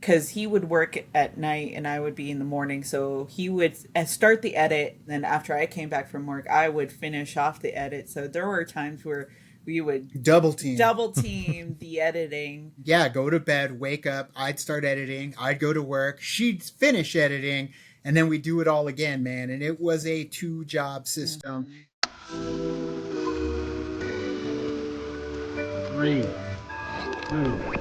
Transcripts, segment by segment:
because he would work at night and I would be in the morning. So he would start the edit. Then after I came back from work, I would finish off the edit. So there were times where we would double team the editing. Yeah, go to bed, wake up. I'd start editing. I'd go to work. She'd finish editing. And then we do it all again, man. And it was a 2-job system. 3, 2, 1.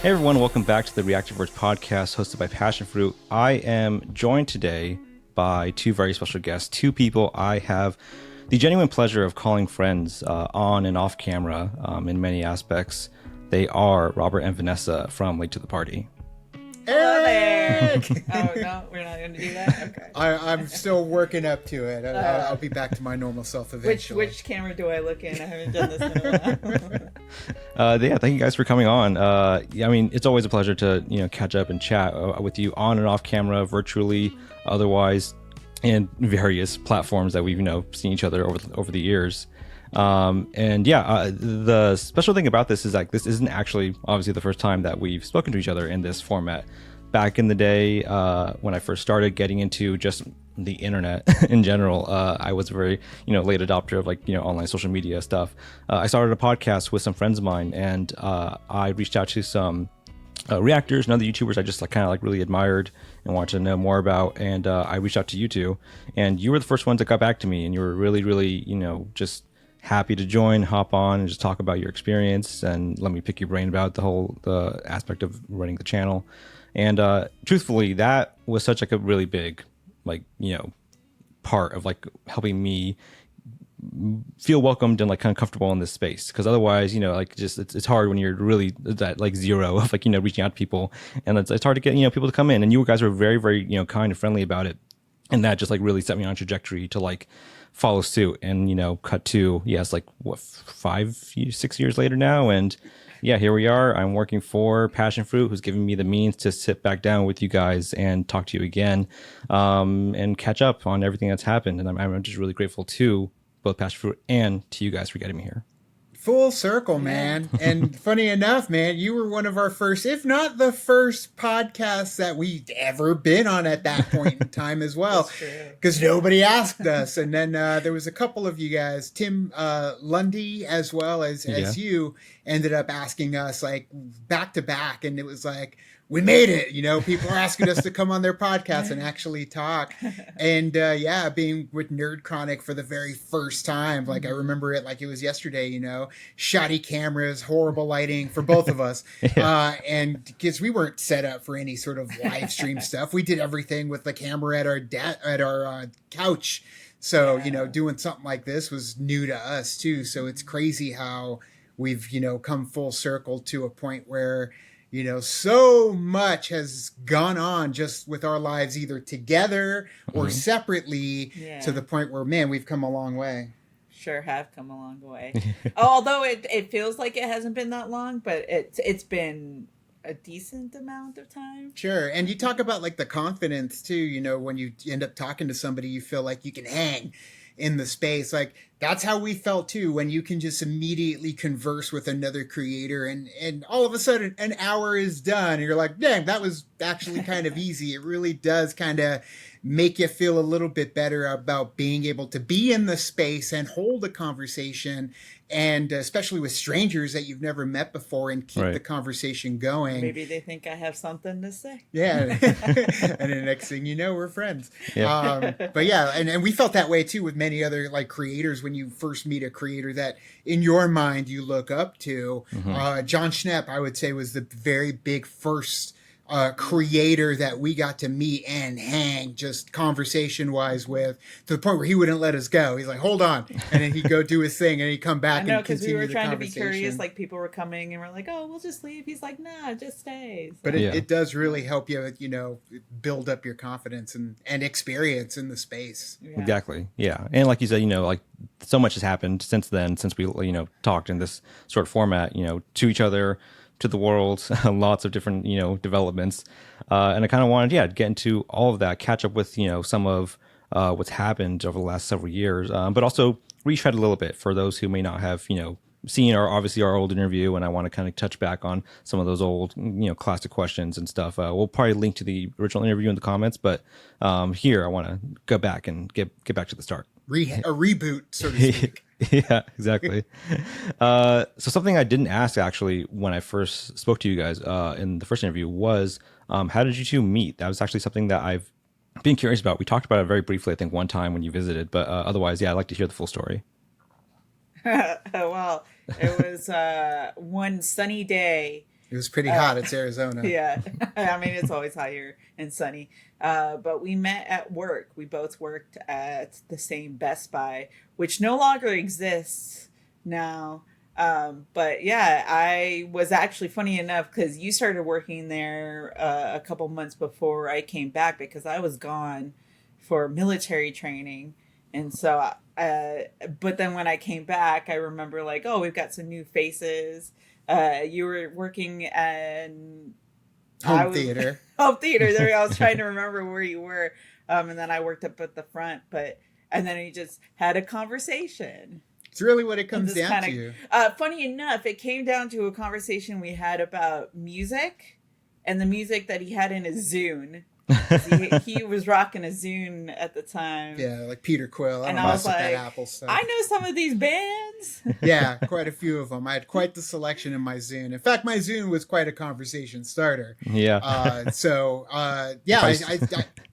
Hey everyone, welcome back to the Reactorverse Podcast hosted by Passion Fruit. I am joined today by two very special guests, two people I have the genuine pleasure of calling friends on and off camera in many aspects. They are Robert and Vanessa from Late to the Party. Eric! Oh, no, we're not going to do that? Okay. I'm still working up to it. I'll be back to my normal self eventually. Which camera do I look in? I haven't done this in a while. Yeah, thank you guys for coming on. I mean, it's always a pleasure to catch up and chat with you on and off camera, virtually, otherwise, and various platforms that we've seen each other over the years. The special thing about this is like this isn't actually obviously the first time that we've spoken to each other in this format. Back in the day, when I first started getting into just the internet in general, I was a very late adopter of online social media stuff. I started a podcast with some friends of mine, and I reached out to some reactors and other YouTubers I just really admired and wanted to know more about, and I reached out to you two, and you were the first ones that got back to me, and you were really just happy to join, hop on, and just talk about your experience and let me pick your brain about the aspect of running the channel. And truthfully, that was such a really big part of helping me feel welcomed and kind of comfortable in this space, because otherwise it's hard when you're really at zero of reaching out to people, and it's hard to get people to come in, and you guys were very kind and friendly about it, and that just really set me on a trajectory to follow suit. And cut to 5-6 years later now, and here we are. I'm working for Passion Fruit, who's giving me the means to sit back down with you guys and talk to you again, and catch up on everything that's happened. And I'm just really grateful to both Passion Fruit and to you guys for getting me here. Full circle, man. And funny enough, man, you were one of our first, if not the first podcasts that we've ever been on at that point in time as well, because nobody asked us. And then there was a couple of you guys, Tim Lundy, as well as you, ended up asking us back to back. And it was we made it, people are asking us to come on their podcast and actually talk. And being with Nerd Chronic for the very first time, I remember it like it was yesterday, shoddy cameras, horrible lighting for both of us. And because we weren't set up for any sort of live stream stuff, we did everything with the camera at our couch. So, doing something like this was new to us too. So it's crazy how we've, come full circle to a point where so much has gone on just with our lives, either together or separately, to the point where, man, we've come a long way. Sure have come a long way. Although it feels like it hasn't been that long, but it's been a decent amount of time. Sure. And you talk about the confidence too, when you end up talking to somebody, you feel like you can hang in the space. That's how we felt too, when you can just immediately converse with another creator and all of a sudden an hour is done and you're like, dang, that was actually kind of easy. It really does kind of make you feel a little bit better about being able to be in the space and hold a conversation, and especially with strangers that you've never met before, and keep the conversation going. Maybe they think I have something to say. Yeah. And the next thing you know, we're friends. Yeah. But yeah, and we felt that way too with many other creators. When you first meet a creator that in your mind you look up to, John Schnepp, I would say, was the very big first creator that we got to meet and hang just conversation wise with, to the point where he wouldn't let us go. He's like, hold on. And then he'd go do his thing and he'd come back and continue the conversation. I know, because we were trying to be curious, like people were coming and we're like, oh, we'll just leave. He's like, nah, just stay. So. But it does really help you, build up your confidence and experience in the space. Yeah. Exactly. Yeah. And like you said, like so much has happened since then, since we, talked in this sort of format, to each other, to the world, lots of different, developments. And I kind of wanted, to get into all of that, catch up with, some of what's happened over the last several years, but also retread a little bit for those who may not have, seen our old interview. And I want to kind of touch back on some of those old, classic questions and stuff. We'll probably link to the original interview in the comments, but here I want to go back and get back to the start. A reboot, so to speak. Yeah, exactly. So something I didn't ask actually when I first spoke to you guys in the first interview was, how did you two meet? That was actually something that I've been curious about. We talked about it very briefly, I think, one time when you visited, but otherwise, I'd like to hear the full story. Well, it was one sunny day. It was pretty hot. It's Arizona. Yeah. I mean, it's always hot here and sunny. But we met at work. We both worked at the same Best Buy, which no longer exists now. But yeah, I was actually, funny enough, because you started working there a couple months before I came back, because I was gone for military training. And so, but then when I came back, I remember like, oh, we've got some new faces. You were working at Home theater. Home theater. There, I was trying to remember where you were. And then I worked up at the front, and then we just had a conversation. It's really what it comes down to. Funny enough, it came down to a conversation we had about music and the music that he had in his Zune. he was rocking a Zune at the time. Yeah, like Peter Quill. I was like, that Apple stuff. I know some of these bands. Yeah, quite a few of them. I had quite the selection in my Zune. In fact, my Zune was quite a conversation starter. Yeah.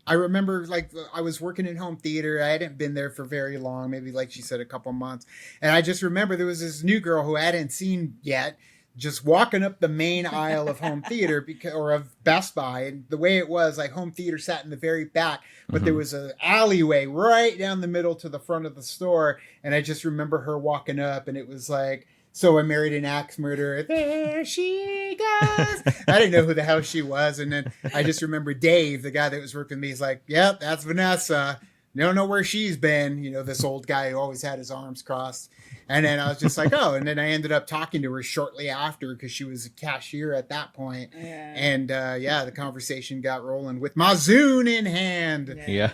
I remember, like, I was working in home theater. I hadn't been there for very long, maybe, like she said, a couple months. And I just remember there was this new girl who I hadn't seen yet, just walking up the main aisle of home theater or of Best Buy. And the way it was, like, home theater sat in the very back, but there was an alleyway right down the middle to the front of the store. And I just remember her walking up, and it was like, so I married an axe murderer. There she goes. I didn't know who the hell she was. And then I just remember Dave, the guy that was working with me, is like, yep, that's Vanessa. Don't know where she's been. This old guy who always had his arms crossed. And then I was just like, oh, and then I ended up talking to her shortly after, because she was a cashier at that point. Yeah. And the conversation got rolling with my Zune in hand. Yeah.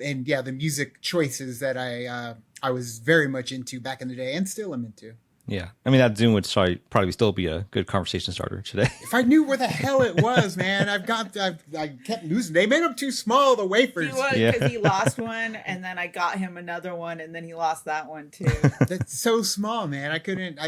And the music choices that I was very much into back in the day and still am into. Yeah. I mean, that Zoom would probably still be a good conversation starter today. If I knew where the hell it was, man, I kept losing. They made them too small, the wafers. Because he lost one, and then I got him another one, and then he lost that one too. That's so small, man. I couldn't,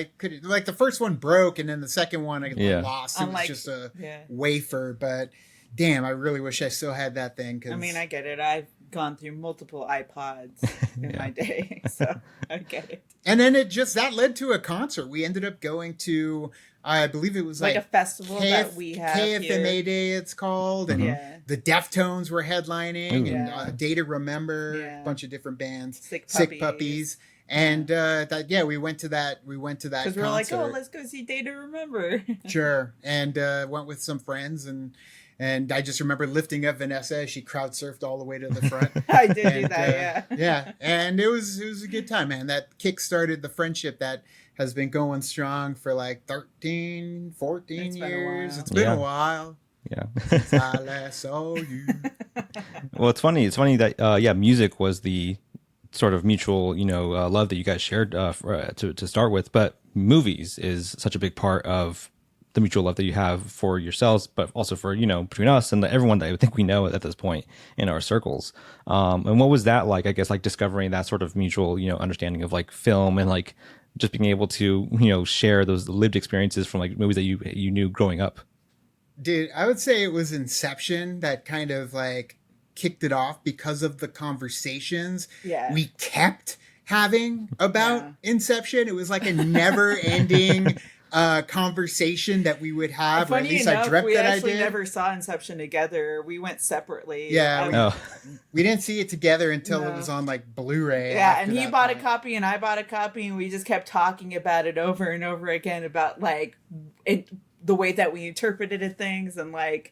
like, the first one broke, and then the second one I lost. It was just a wafer, but damn, I really wish I still had that thing. I mean, I get it. I've gone through multiple iPods in my day, so I get it. And then that led to a concert. We ended up going to, I believe it was like a festival that we have KFMA here. Day, it's called. And the Deftones were headlining, and Day to Remember, a bunch of different bands, Sick Puppies. And we went to that concert. Because we're like, oh, let's go see Day to Remember. Sure. And went with some friends, and I just remember lifting up Vanessa as she crowd surfed all the way to the front. I did do that, yeah. Yeah, and it was a good time, man. That kick-started the friendship that has been going strong for like 13, 14 years. It's been a while. Yeah. Since I last saw you. Well, it's funny. It's funny that, music was the sort of mutual, love that you guys shared to start with. But movies is such a big part of the mutual love that you have for yourselves, but also for, between us and everyone that I think we know at this point in our circles. And what was that like, I guess, like discovering that sort of mutual, understanding of like film and like just being able to, share those lived experiences from like movies that you knew growing up? Dude, I would say it was Inception that kind of like kicked it off because of the conversations we kept having about Inception. It was like a never ending conversation that we would have. Funny or at least enough, I dreamt we that I actually did. never saw Inception together. We went separately. Yeah, we didn't see it together until it was on like Blu-ray. Yeah, and he bought a copy and I bought a copy, and we just kept talking about it over and over again about like the way that we interpreted things and like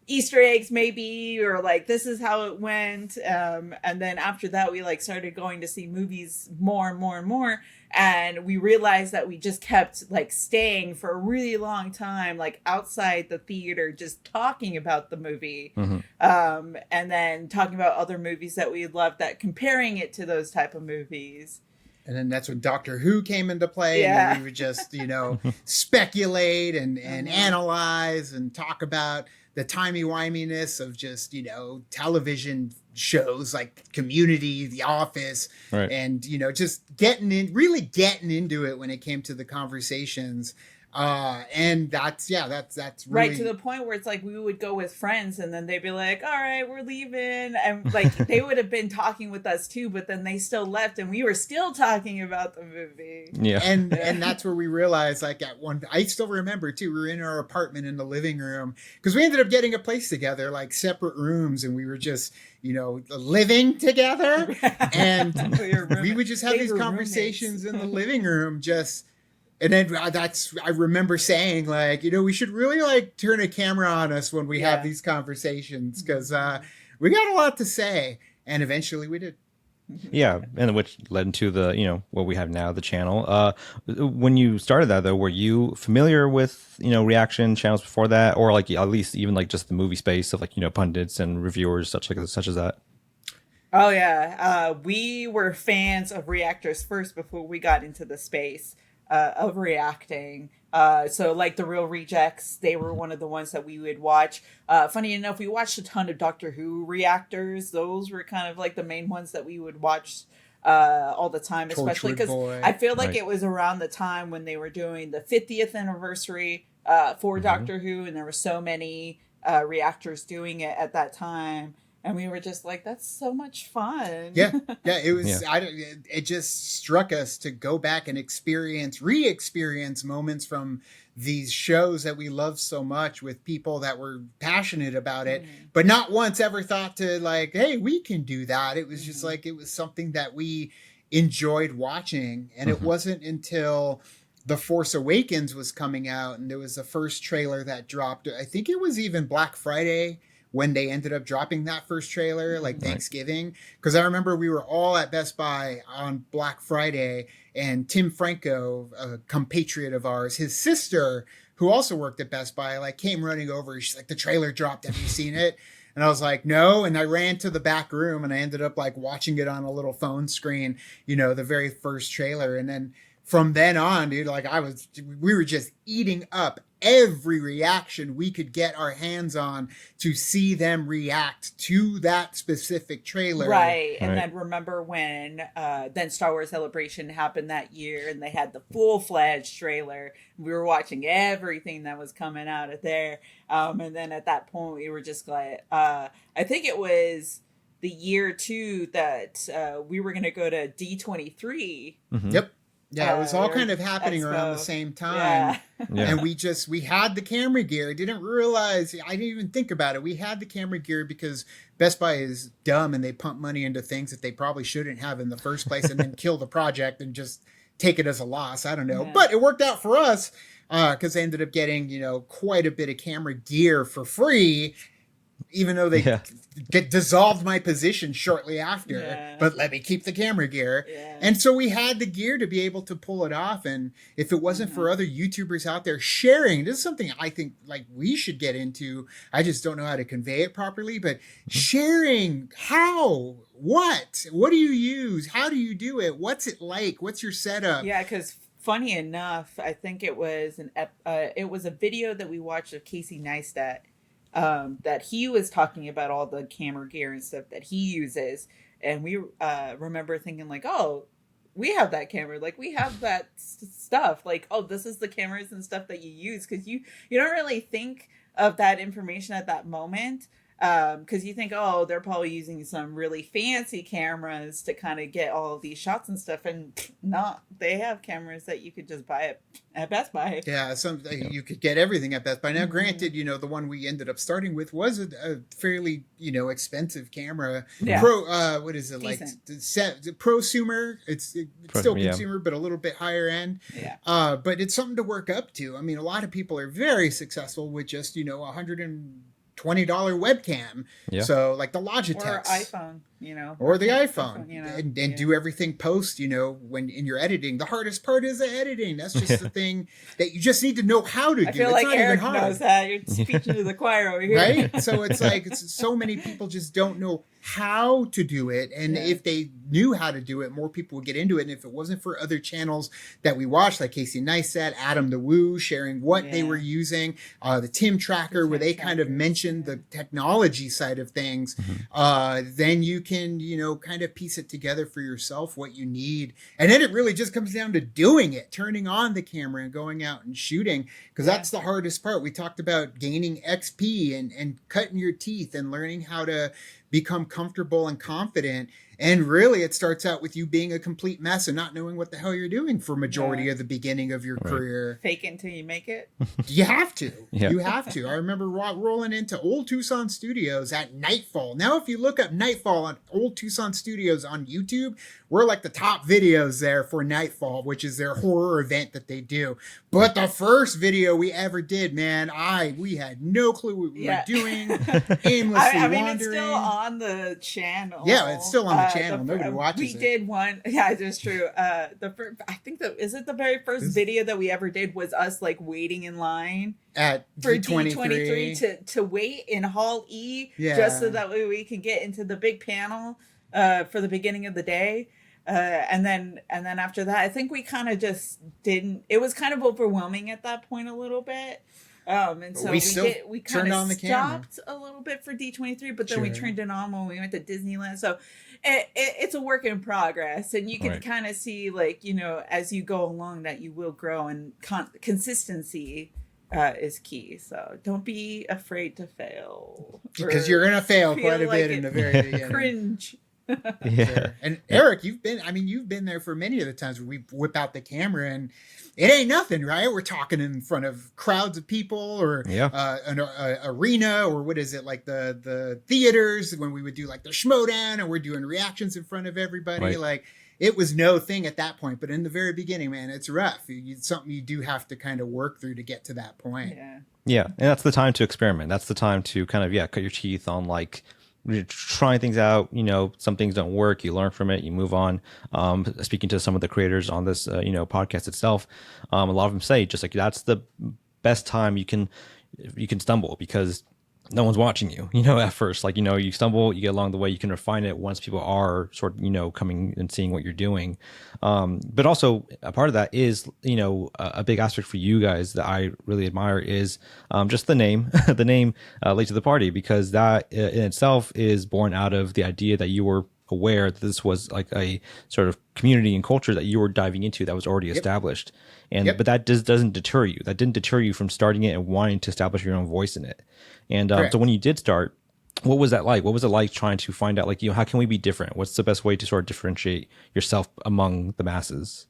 Easter eggs maybe, or like this is how it went. And then after that, we like started going to see movies more and more and more. And we realized that we just kept like staying for a really long time, like outside the theater, just talking about the movie. And then talking about other movies that we loved, that comparing it to those type of movies. And then that's when Doctor Who came into play. Yeah. And we would just, speculate and analyze and talk about the timey-wiminess of just, television shows like Community, The Office, right. And, just really getting into it when it came to the conversations. And that's really... right, to the point where it's like we would go with friends and then they'd be like, all right, we're leaving, and like they would have been talking with us too, but then they still left and we were still talking about the movie. And that's where we realized, like, I still remember too, we were in our apartment in the living room because we ended up getting a place together, like separate rooms, and we were just living together. And we would just have these conversations in the living room, and then I remember saying, like, we should really like turn a camera on us when we have these conversations, because we got a lot to say. And eventually we did. Yeah, and which led into the, what we have now, the channel. When you started that, though, were you familiar with, reaction channels before that? Or like at least even like just the movie space of like, pundits and reviewers such as that? Oh, yeah. We were fans of reactors first before we got into the space of reacting. So like the Real Rejects, they were one of the ones that we would watch. Funny enough, we watched a ton of Doctor Who reactors. Those were kind of like the main ones that we would watch all the time, especially because I feel like it was around the time when they were doing the 50th anniversary for Doctor Who, and there were so many reactors doing it at that time. And we were just like, that's so much fun. Yeah, it was. Yeah. It just struck us to go back and re-experience moments from these shows that we love so much with people that were passionate about it, but not once ever thought to like, hey, we can do that. It was just like, it was something that we enjoyed watching. And it wasn't until The Force Awakens was coming out and there was the first trailer that dropped. I think it was even Black Friday when they ended up dropping that first trailer, like Thanksgiving. Because I remember we were all at Best Buy on Black Friday, and Tim Franco, a compatriot of ours, his sister, who also worked at Best Buy, like came running over. She's like, the trailer dropped. Have you seen it? And I was like, no. And I ran to the back room and I ended up like watching it on a little phone screen, the very first trailer. And then from then on, dude, like we were just eating up every reaction we could get our hands on to see them react to that specific trailer. Right. And then remember when then Star Wars Celebration happened that year and they had the full-fledged trailer. We were watching everything that was coming out of there. And then at that point we were just like, I think it was the year too that we were going to go to D23. Yep. Yeah, it was all kind of happening around the same time. Yeah. And we had the camera gear. I didn't realize, I didn't even think about it. We had the camera gear because Best Buy is dumb and they pump money into things that they probably shouldn't have in the first place and then kill the project and just take it as a loss. I don't know. Yeah. But it worked out for us because they ended up getting, quite a bit of camera gear for free, even though they dissolved my position shortly after, but let me keep the camera gear. Yeah. And so we had the gear to be able to pull it off. And if it wasn't for other YouTubers out there sharing, this is something I think like we should get into. I just don't know how to convey it properly, but sharing what do you use? How do you do it? What's it like? What's your setup? Yeah, because funny enough, I think it was a video that we watched of Casey Neistat. That he was talking about all the camera gear and stuff that he uses. And we remember thinking like, oh, we have that camera. Like we have that stuff. Like, oh, this is the cameras and stuff that you use. Because you don't really think of that information at that moment. Because you think, oh, they're probably using some really fancy cameras to kind of get all of these shots and stuff, and not. They have cameras that you could just buy at Best Buy. Yeah, you could get everything at Best Buy. Now, granted, the one we ended up starting with was a fairly, expensive camera. Yeah. What is it? Decent. Like prosumer? It's still consumer, but a little bit higher end. Yeah. But it's something to work up to. I mean, a lot of people are very successful with just, $120 webcam. Yeah. So like the Logitech. Or iPhone, Or the iPhone. And do everything post, when in your editing. The hardest part is the editing. That's just the thing that you just need to know how to do. I feel like Eric knows that. You're speaking to the choir over here. Right? So it's like so many people just don't know how to do it. And if they knew how to do it, more people would get into it. And if it wasn't for other channels that we watched, like Casey Neistat, Adam the Woo, sharing what they were using, the Tim Tracker, where they kind of mentioned the technology side of things, then you can, kind of piece it together for yourself, what you need. And then it really just comes down to doing it, turning on the camera and going out and shooting, because that's the hardest part. We talked about gaining XP and cutting your teeth and learning how to become comfortable and confident. And really, it starts out with you being a complete mess and not knowing what the hell you're doing for majority of the beginning of your career. Fake it until you make it. You have to. Yeah. You have to. I remember rolling into Old Tucson Studios at nightfall. Now, if you look up Nightfall on Old Tucson Studios on YouTube, we're like the top videos there for Nightfall, which is their horror event that they do. But the first video we ever did, man, we had no clue what we were doing. Aimlessly wandering. It's still on the channel. Yeah, it's still on the channel. Nobody watches it. We did one. Yeah, it's true. I think is it the very first video that we ever did was us like waiting in line at for D23 to wait in Hall E, just so that way we can get into the big panel for the beginning of the day. And then after that, I think we kind of just didn't. It was kind of overwhelming at that point a little bit. And so we kind of stopped a little bit for D23, but then we turned it on when we went to Disneyland. So it's a work in progress, and you can kind of see, like, as you go along, that you will grow, and consistency is key. So don't be afraid to fail, because you're gonna fail quite a bit in the very beginning. Cringe. Sure. And Eric, you've been there for many of the times where we whip out the camera and it ain't nothing, right? We're talking in front of crowds of people, or an arena, or what is it, like the theaters when we would do like the Schmodown, and we're doing reactions in front of everybody. Right. Like, it was no thing at that point, but in the very beginning, man, it's rough. It's something you do have to kind of work through to get to that point. Yeah, and that's the time to experiment. That's the time to kind of cut your teeth on, like, trying things out. Some things don't work, you learn from it, you move on. Speaking to some of the creators on this podcast itself, a lot of them say just like that's the best time you can stumble, because no one's watching you, at first. Like, you stumble, you get along the way, you can refine it once people are sort of, coming and seeing what you're doing. But also a part of that is, a big aspect for you guys that I really admire is just the name, Late to the Party, because that in itself is born out of the idea that you were aware that this was like a sort of community and culture that you were diving into that was already established. And but that doesn't deter you. That didn't deter you from starting it and wanting to establish your own voice in it. And so when you did start, what was that like? What was it like trying to find out, like, how can we be different? What's the best way to sort of differentiate yourself among the masses?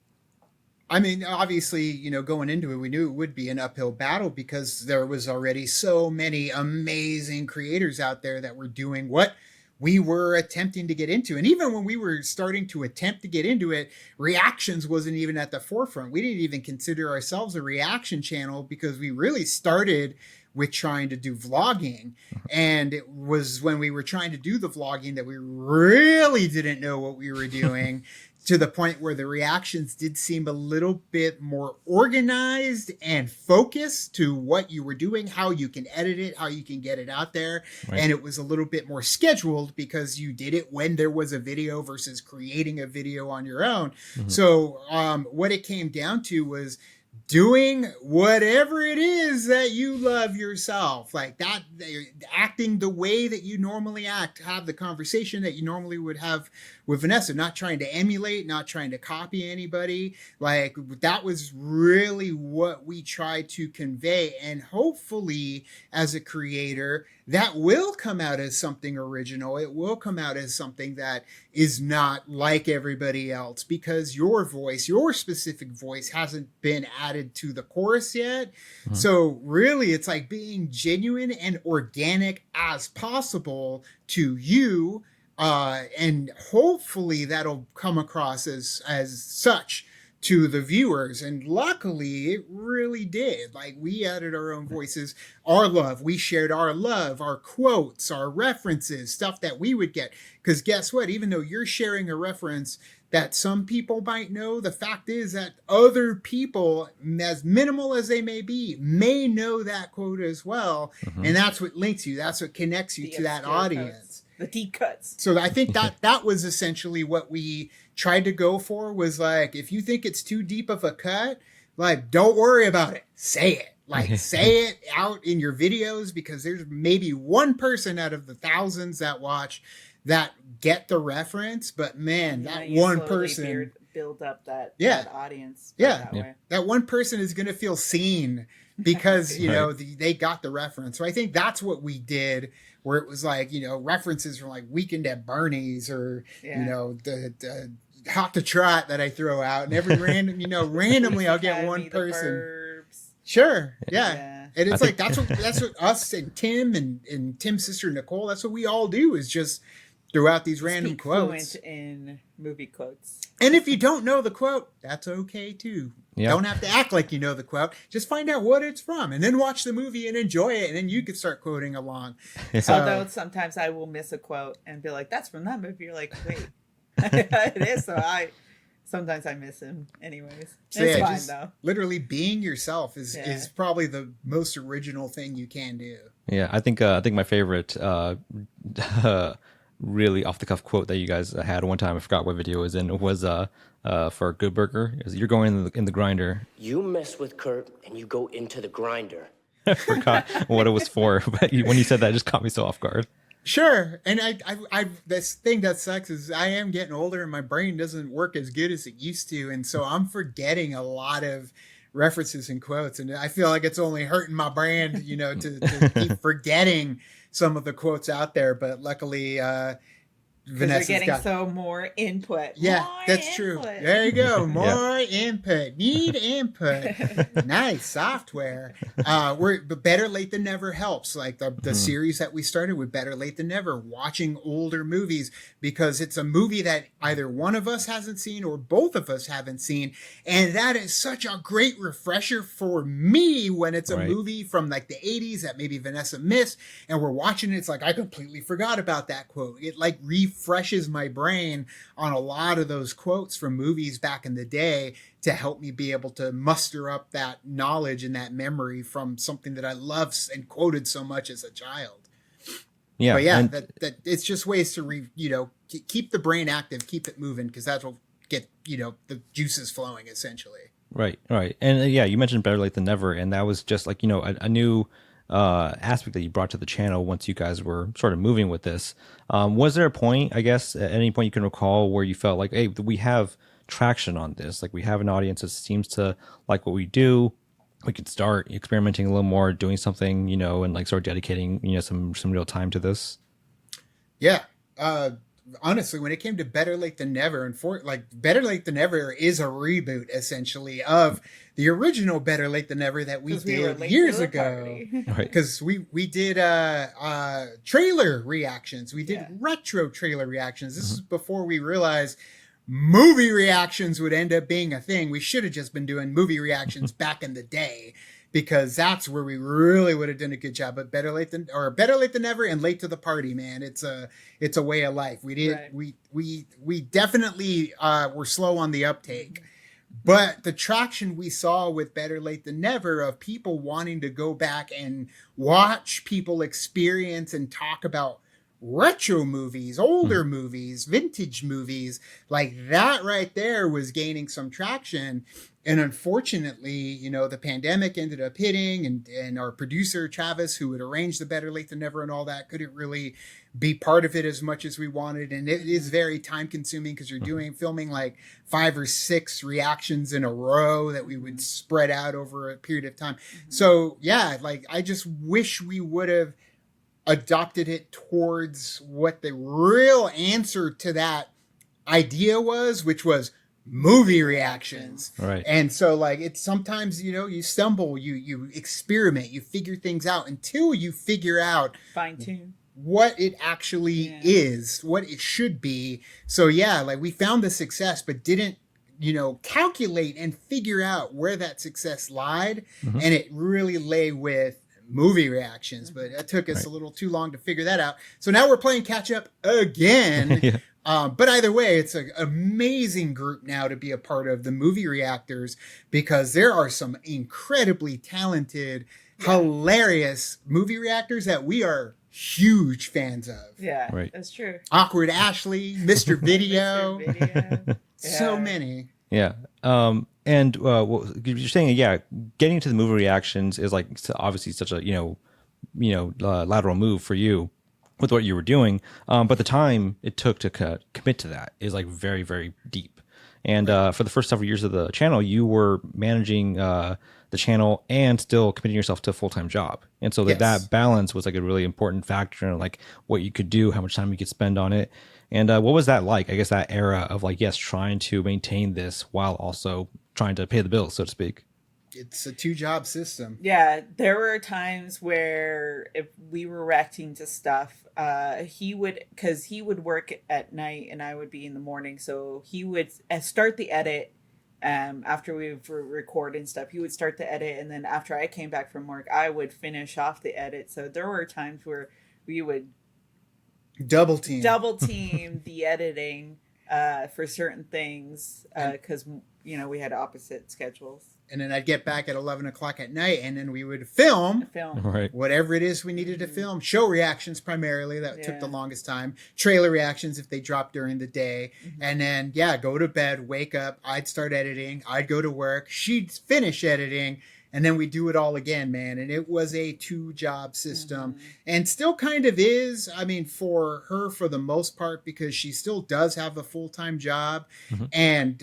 I mean, obviously, going into it, we knew it would be an uphill battle, because there was already so many amazing creators out there that were doing what we were attempting to get into. And even when we were starting to attempt to get into it, reactions wasn't even at the forefront. We didn't even consider ourselves a reaction channel, because we really started with trying to do vlogging. And it was when we were trying to do the vlogging that we really didn't know what we were doing, to the point where the reactions did seem a little bit more organized and focused to what you were doing, how you can edit it, how you can get it out there. Right. And it was a little bit more scheduled, because you did it when there was a video versus creating a video on your own. Mm-hmm. So what it came down to was doing whatever it is that you love yourself, like that, acting the way that you normally act, have the conversation that you normally would have with Vanessa, not trying to emulate, not trying to copy anybody. Like that was really what we tried to convey. And hopefully as a creator, that will come out as something original. It will come out as something that is not like everybody else, because your voice, your specific voice, hasn't been added to the chorus yet. Mm-hmm. So really it's like being genuine and organic as possible to you. And hopefully that'll come across as such to the viewers. And luckily it really did. Like we added our own voices, our love, we shared our love, our quotes, our references, stuff that we would get. Because guess what? Even though you're sharing a reference that some people might know, the fact is that other people, as minimal as they may know that quote as well. Mm-hmm. And that's what links you. That's what connects you to that audience. The deep cuts. So I think that was essentially what we tried to go for, was like, if you think it's too deep of a cut, like, don't worry about it. Say it. Like, say it out in your videos, because there's maybe one person out of the thousands that watch that get the reference. But man, that one person build up that audience. Yeah. That one person is going to feel seen because, you know, they got the reference. So I think that's what we did, where it was like, you know, references from like Weekend at Bernie's, or, you know, the Hot to Trot that I throw out, and every random, you know, randomly I'll get one person. Sure. Yeah. And it's like, that's what us and Tim and Tim's sister Nicole, that's what we all do, is just throw out these random quotes. Fluent in movie quotes. And if you don't know the quote, that's okay too. Yep. Don't have to act like you know the quote. Just find out what it's from, and then watch the movie and enjoy it, and then you can start quoting along. Although sometimes I will miss a quote and be like, "That's from that movie." You're like, "Wait, it is." So sometimes I miss him. Anyways, so it's fine though. Literally being yourself is probably the most original thing you can do. Yeah, I think my favorite really off the cuff quote that you guys had one time, I forgot what video it was in, was for Good Burger. You're going in the grinder. You mess with Kurt and you go into the grinder. I forgot what it was for, but when you said that, it just caught me so off guard. Sure. And I this thing that sucks is I am getting older and my brain doesn't work as good as it used to. And so I'm forgetting a lot of references and quotes. And I feel like it's only hurting my brain, you know, to keep forgetting some of the quotes out there. But luckily, Vanessa's you're getting so more input. Yeah, more that's input. True. There you go. More input. Need input. Nice software. But Better Late Than Never helps. Like the series that we started with, Better Late Than Never, watching older movies, because it's a movie that either one of us hasn't seen or both of us haven't seen. And that is such a great refresher for me when it's a movie from like the 80s that maybe Vanessa missed, and we're watching it. It's like, I completely forgot about that quote. It like refreshes my brain on a lot of those quotes from movies back in the day to help me be able to muster up that knowledge and that memory from something that I loved and quoted so much as a child. Yeah. But yeah, that it's just ways to keep the brain active, keep it moving, because that will get, the juices flowing essentially. Right. And you mentioned Better Late Than Never, and that was just like, a new aspect that you brought to the channel once you guys were sort of moving with this. Was there a point, I guess, at any point you can recall, where you felt like, hey, we have traction on this, like we have an audience that seems to like what we do, we could start experimenting a little more, doing something, and like start dedicating, some real time to this? Yeah. Honestly, when it came to Better Late Than Never, and Better Late Than Never is a reboot essentially of the original Better Late Than Never that we did years ago. Because we did trailer reactions. We did retro trailer reactions. This is before we realized movie reactions would end up being a thing. We should have just been doing movie reactions back in the day, because that's where we really would have done a good job. But Better Late Than Never and Late to the Party, man, it's a way of life. We definitely were slow on the uptake, but the traction we saw with Better Late Than Never, of people wanting to go back and watch people experience and talk about retro movies, older movies, vintage movies. Like that right there was gaining some traction. And unfortunately, you know, the pandemic ended up hitting, and our producer, Travis, who had arranged the Better Late Than Never and all that, couldn't really be part of it as much as we wanted. And it is very time consuming because you're filming like 5 or 6 reactions in a row that we would spread out over a period of time. So yeah, like I just wish we would have adopted it towards what the real answer to that idea was, which was movie reactions. Right. And so like it's sometimes, you know, you stumble, you experiment, you figure things out until you figure out fine tune what it actually is, what it should be. So yeah, like we found the success but didn't, you know, calculate and figure out where that success lied. And it really lay with movie reactions, but it took us a little too long to figure that out. So now we're playing catch up again. But either way, it's an amazing group now to be a part of, the movie reactors, because there are some incredibly talented, hilarious movie reactors that we are huge fans of. Yeah, right. That's true. Awkward Ashley, Mr. Video. Mr. Video. So many. Yeah. And you're saying, getting to the movie reactions is like obviously such a, lateral move for you with what you were doing. But the time it took to commit to that is like very, very deep. And for the first several years of the channel, you were managing the channel and still committing yourself to a full-time job. And so that balance was like a really important factor in like what you could do, how much time you could spend on it. And what was that like? I guess that era of like, trying to maintain this while also trying to pay the bills, so to speak. It's a 2-job system. Yeah, there were times where if we were reacting to stuff, he would work at night and I would be in the morning. So he would start the edit after we were recording stuff. He would start the edit, and then after I came back from work, I would finish off the edit. So there were times where we would double team the editing for certain things because we had opposite schedules. And then I'd get back at 11 o'clock at night, and then we would film whatever it is we needed to film. Show reactions primarily, that took the longest time. Trailer reactions if they dropped during the day. And then, go to bed, wake up. I'd start editing. I'd go to work. She'd finish editing. And then we do it all again, man. And it was a 2-job system and still kind of is. I mean, for her, for the most part, because she still does have a full-time job. And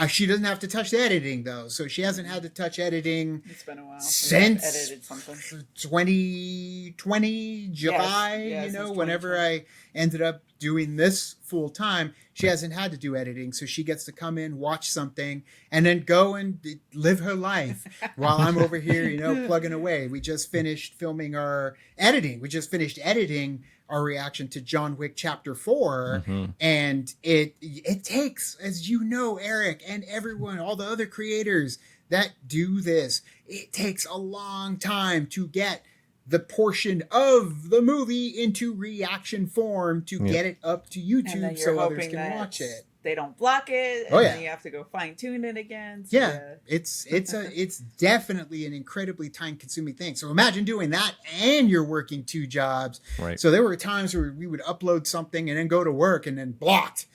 she doesn't have to touch the editing, though. So she hasn't had to touch editing. It's been a while since I've edited something. 2020, July, whenever I ended up doing this full time. She hasn't had to do editing, so she gets to come in, watch something, and then go and live her life while I'm over here, plugging away. We just finished filming our editing. We just finished editing our reaction to John Wick Chapter 4, and it takes, as you know, Eric, and everyone, all the other creators that do this, it takes a long time to get the portion of the movie into reaction form to get it up to YouTube so others can watch it. They don't block it, and then you have to go fine tune it again. So It's definitely an incredibly time consuming thing. So imagine doing that and you're working 2 jobs. Right. So there were times where we would upload something and then go to work and then blocked.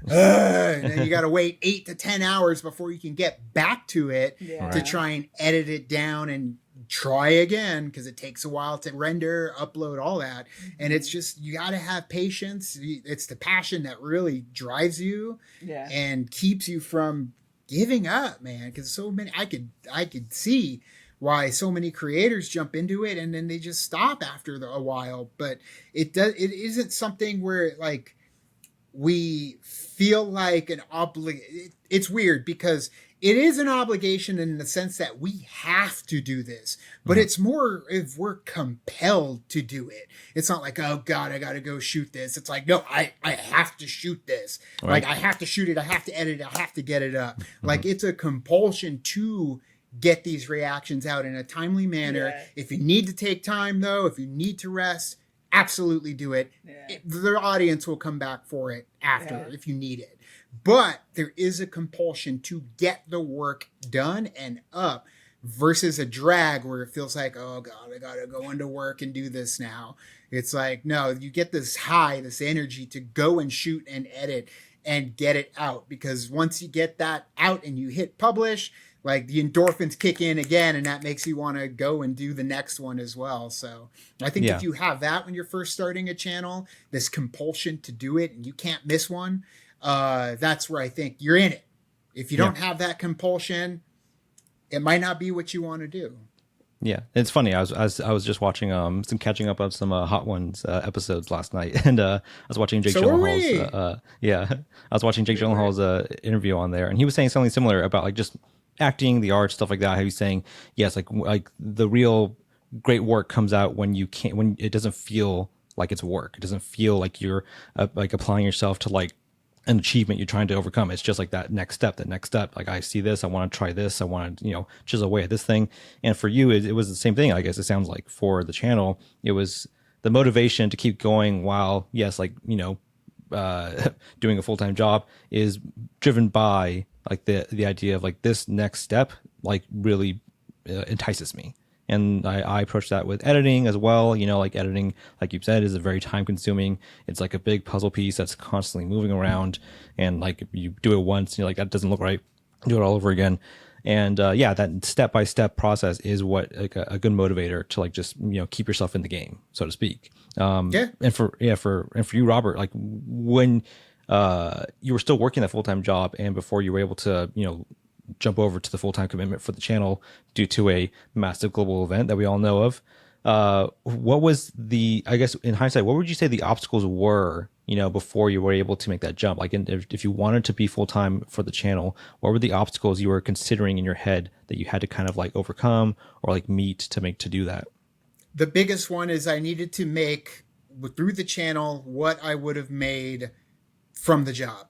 And then you got to wait 8 to 10 hours before you can get back to it to try and edit it down and try again, because it takes a while to render, upload, all that. And it's just, you got to have patience. It's the passion that really drives you and keeps you from giving up, man. Because so many, I could see why so many creators jump into it and then they just stop after a while. But it isn't something where like we feel like an obligation. It's weird because it is an obligation in the sense that we have to do this, but it's more if we're compelled to do it. It's not like, oh God, I got to go shoot this. It's like, no, I have to shoot this. Right. Like I have to shoot it. I have to edit it. I have to get it up. Like it's a compulsion to get these reactions out in a timely manner. Yeah. If you need to take time though, if you need to rest, absolutely do it. The audience will come back for it after if you need it. But there is a compulsion to get the work done and up versus a drag where it feels like, oh God, I got to go into work and do this now. It's like, no, you get this high, this energy to go and shoot and edit and get it out, because once you get that out and you hit publish, like the endorphins kick in again, and that makes you want to go and do the next one as well. So I think if you have that when you're first starting a channel, this compulsion to do it and you can't miss one, that's where I think you're in it. If you don't have that compulsion, it might not be what you want to do. Yeah, it's funny. I was just watching some catching up on some Hot Ones episodes last night, and I was watching Jake Gyllenhaal's. I was watching Jake Gyllenhaal's interview on there, and he was saying something similar about like just acting, the art, stuff like that. How he's saying, yes, like the real great work comes out when it doesn't feel like it's work. It doesn't feel like you're like applying yourself to like an achievement you're trying to overcome. It's just like that next step. Like, I see this, I want to try this, I want to, chisel away at this thing. And for you, it was the same thing. I guess it sounds like for the channel, it was the motivation to keep going while, yes, like, doing a full-time job is driven by like the idea of like this next step, like really entices me. And I approach that with editing as well. Like editing, like you've said, is a very time consuming. It's like a big puzzle piece that's constantly moving around. And like if you do it once, you're like, that doesn't look right. Do it all over again. And that step-by-step process is what like a good motivator to like just, keep yourself in the game, so to speak. And for you, Robert, like when you were still working that full-time job and before you were able to, jump over to the full-time commitment for the channel due to a massive global event that we all know of. What was I guess in hindsight, what would you say the obstacles were, before you were able to make that jump? Like if you wanted to be full-time for the channel, what were the obstacles you were considering in your head that you had to kind of like overcome or like meet to do that? The biggest one is I needed to make through the channel what I would have made from the job.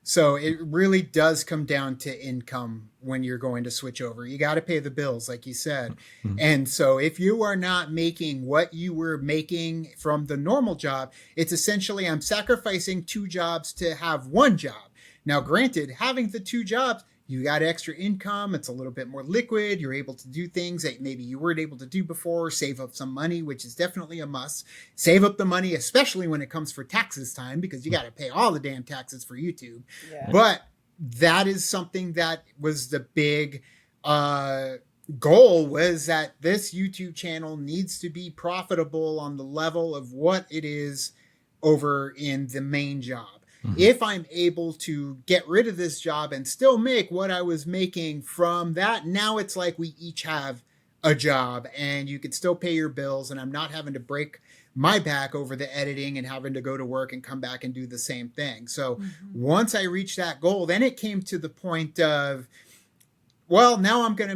So it really does come down to income when you're going to switch over. You got to pay the bills, like you said. Mm-hmm. And so if you are not making what you were making from the normal job, it's essentially I'm sacrificing 2 jobs to have 1 job. Now, granted, having the 2 jobs, you got extra income. It's a little bit more liquid. You're able to do things that maybe you weren't able to do before, save up some money, which is definitely a must. Save up the money, especially when it comes for taxes time, because you got to pay all the damn taxes for YouTube. Yeah. But that is something that was the big goal, was that this YouTube channel needs to be profitable on the level of what it is over in the main job. Mm-hmm. If I'm able to get rid of this job and still make what I was making from that, now it's like we each have a job and you could still pay your bills, and I'm not having to break my back over the editing and having to go to work and come back and do the same thing. So once I reached that goal, then it came to the point of, well, now I'm going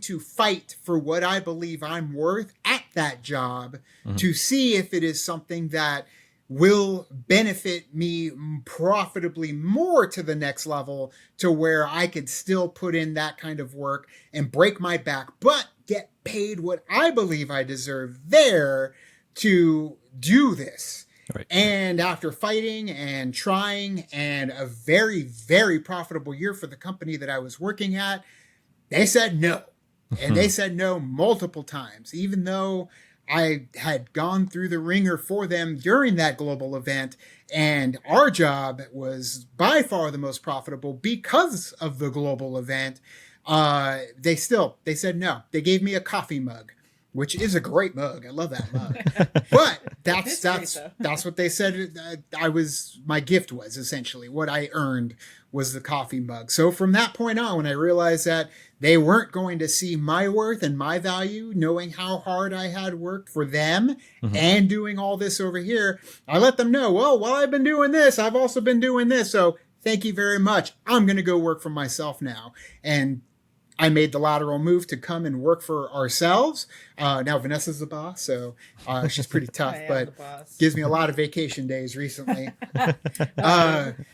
to fight for what I believe I'm worth at that job to see if it is something that will benefit me profitably more to the next level, to where I could still put in that kind of work and break my back, but get paid what I believe I deserve there to do this. Right. And after fighting and trying, and a very, very profitable year for the company that I was working at, they said no. And they said no multiple times, even though I had gone through the ringer for them during that global event, and our job was by far the most profitable because of the global event. They said no. They gave me a coffee mug, which is a great mug. I love that mug. But that's what they said. My gift was essentially what I earned was the coffee mug. So from that point on, when I realized that they weren't going to see my worth and my value, knowing how hard I had worked for them and doing all this over here, I let them know, well, while I've been doing this, I've also been doing this. So thank you very much. I'm going to go work for myself now. And I made the lateral move to come and work for ourselves. Now Vanessa's the boss, so she's pretty tough, but gives me a lot of vacation days recently.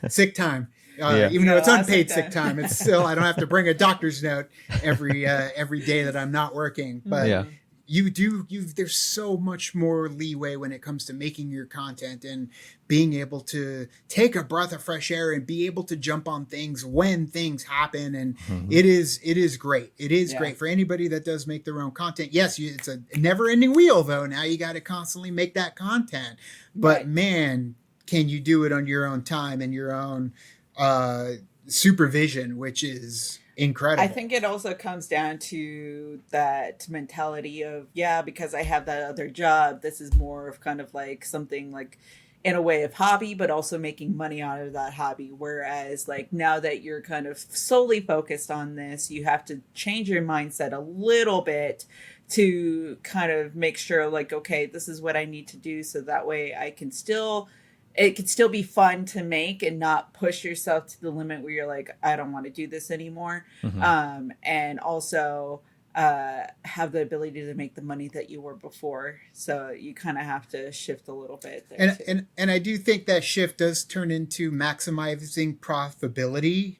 Sick time. Even though it's unpaid sick time, it's still, I don't have to bring a doctor's note every day that I'm not working. But there's so much more leeway when it comes to making your content and being able to take a breath of fresh air and be able to jump on things when things happen. And it is great. It is great for anybody that does make their own content. Yes, it's a never ending wheel though. Now you got to constantly make that content, but man, can you do it on your own time and your own supervision, which is incredible. I think it also comes down to that mentality of, because I have that other job, this is more of kind of like something like in a way of hobby, but also making money out of that hobby. Whereas like now that you're kind of solely focused on this, you have to change your mindset a little bit to kind of make sure like, okay, this is what I need to do. So that way it can still be fun to make and not push yourself to the limit where you're like, I don't want to do this anymore. And also have the ability to make the money that you were before. So you kind of have to shift a little bit there and I do think that shift does turn into maximizing profitability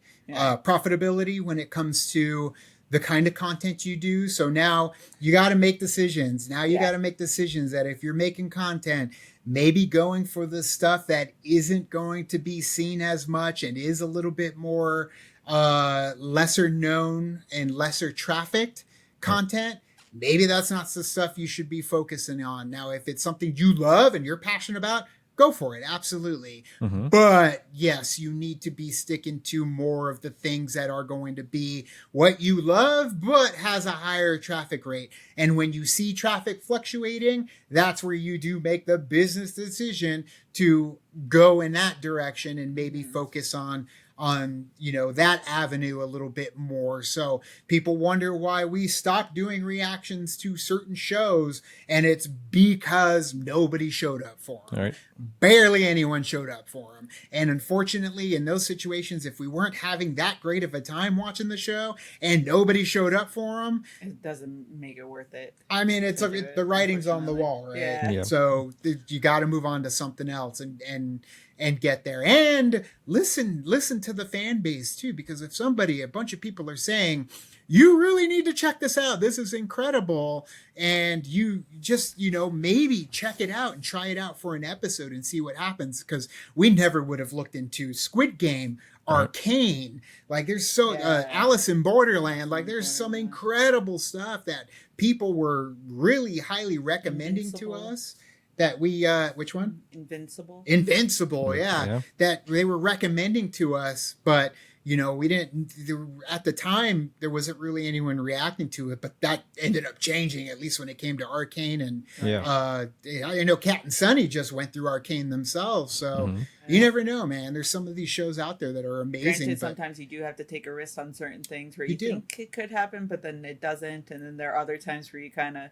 when it comes to the kind of content you do. So now you got to make decisions. Now you got to make decisions that if you're making content, maybe going for the stuff that isn't going to be seen as much and is a little bit more lesser known and lesser trafficked content, maybe that's not the stuff you should be focusing on. Now, if it's something you love and you're passionate about, go for it. Absolutely. But yes, you need to be sticking to more of the things that are going to be what you love, but has a higher traffic rate. And when you see traffic fluctuating, that's where you do make the business decision to go in that direction and maybe focus on that avenue a little bit more. So people wonder why we stopped doing reactions to certain shows, and it's because nobody showed up for them. Right. Barely anyone showed up for them. And unfortunately, in those situations, if we weren't having that great of a time watching the show and nobody showed up for them, it doesn't make it worth it. I mean, the writing's on the wall, right? Yeah. So you got to move on to something else and get there and listen to the fan base too, because if a bunch of people are saying, you really need to check this out, this is incredible, and you just, maybe check it out and try it out for an episode and see what happens, because we never would have looked into Squid Game, Arcane, like there's Alice in Borderland, like there's some incredible stuff that people were really highly recommending to us. That we, which one? Invincible, yeah. That they were recommending to us, but we didn't, at the time, there wasn't really anyone reacting to it, but that ended up changing, at least when it came to Arcane. And I know Kat and Sunny just went through Arcane themselves. So you never know, man. There's some of these shows out there that are amazing. Granted, sometimes you do have to take a risk on certain things where you think it could happen, but then it doesn't. And then there are other times where you kind of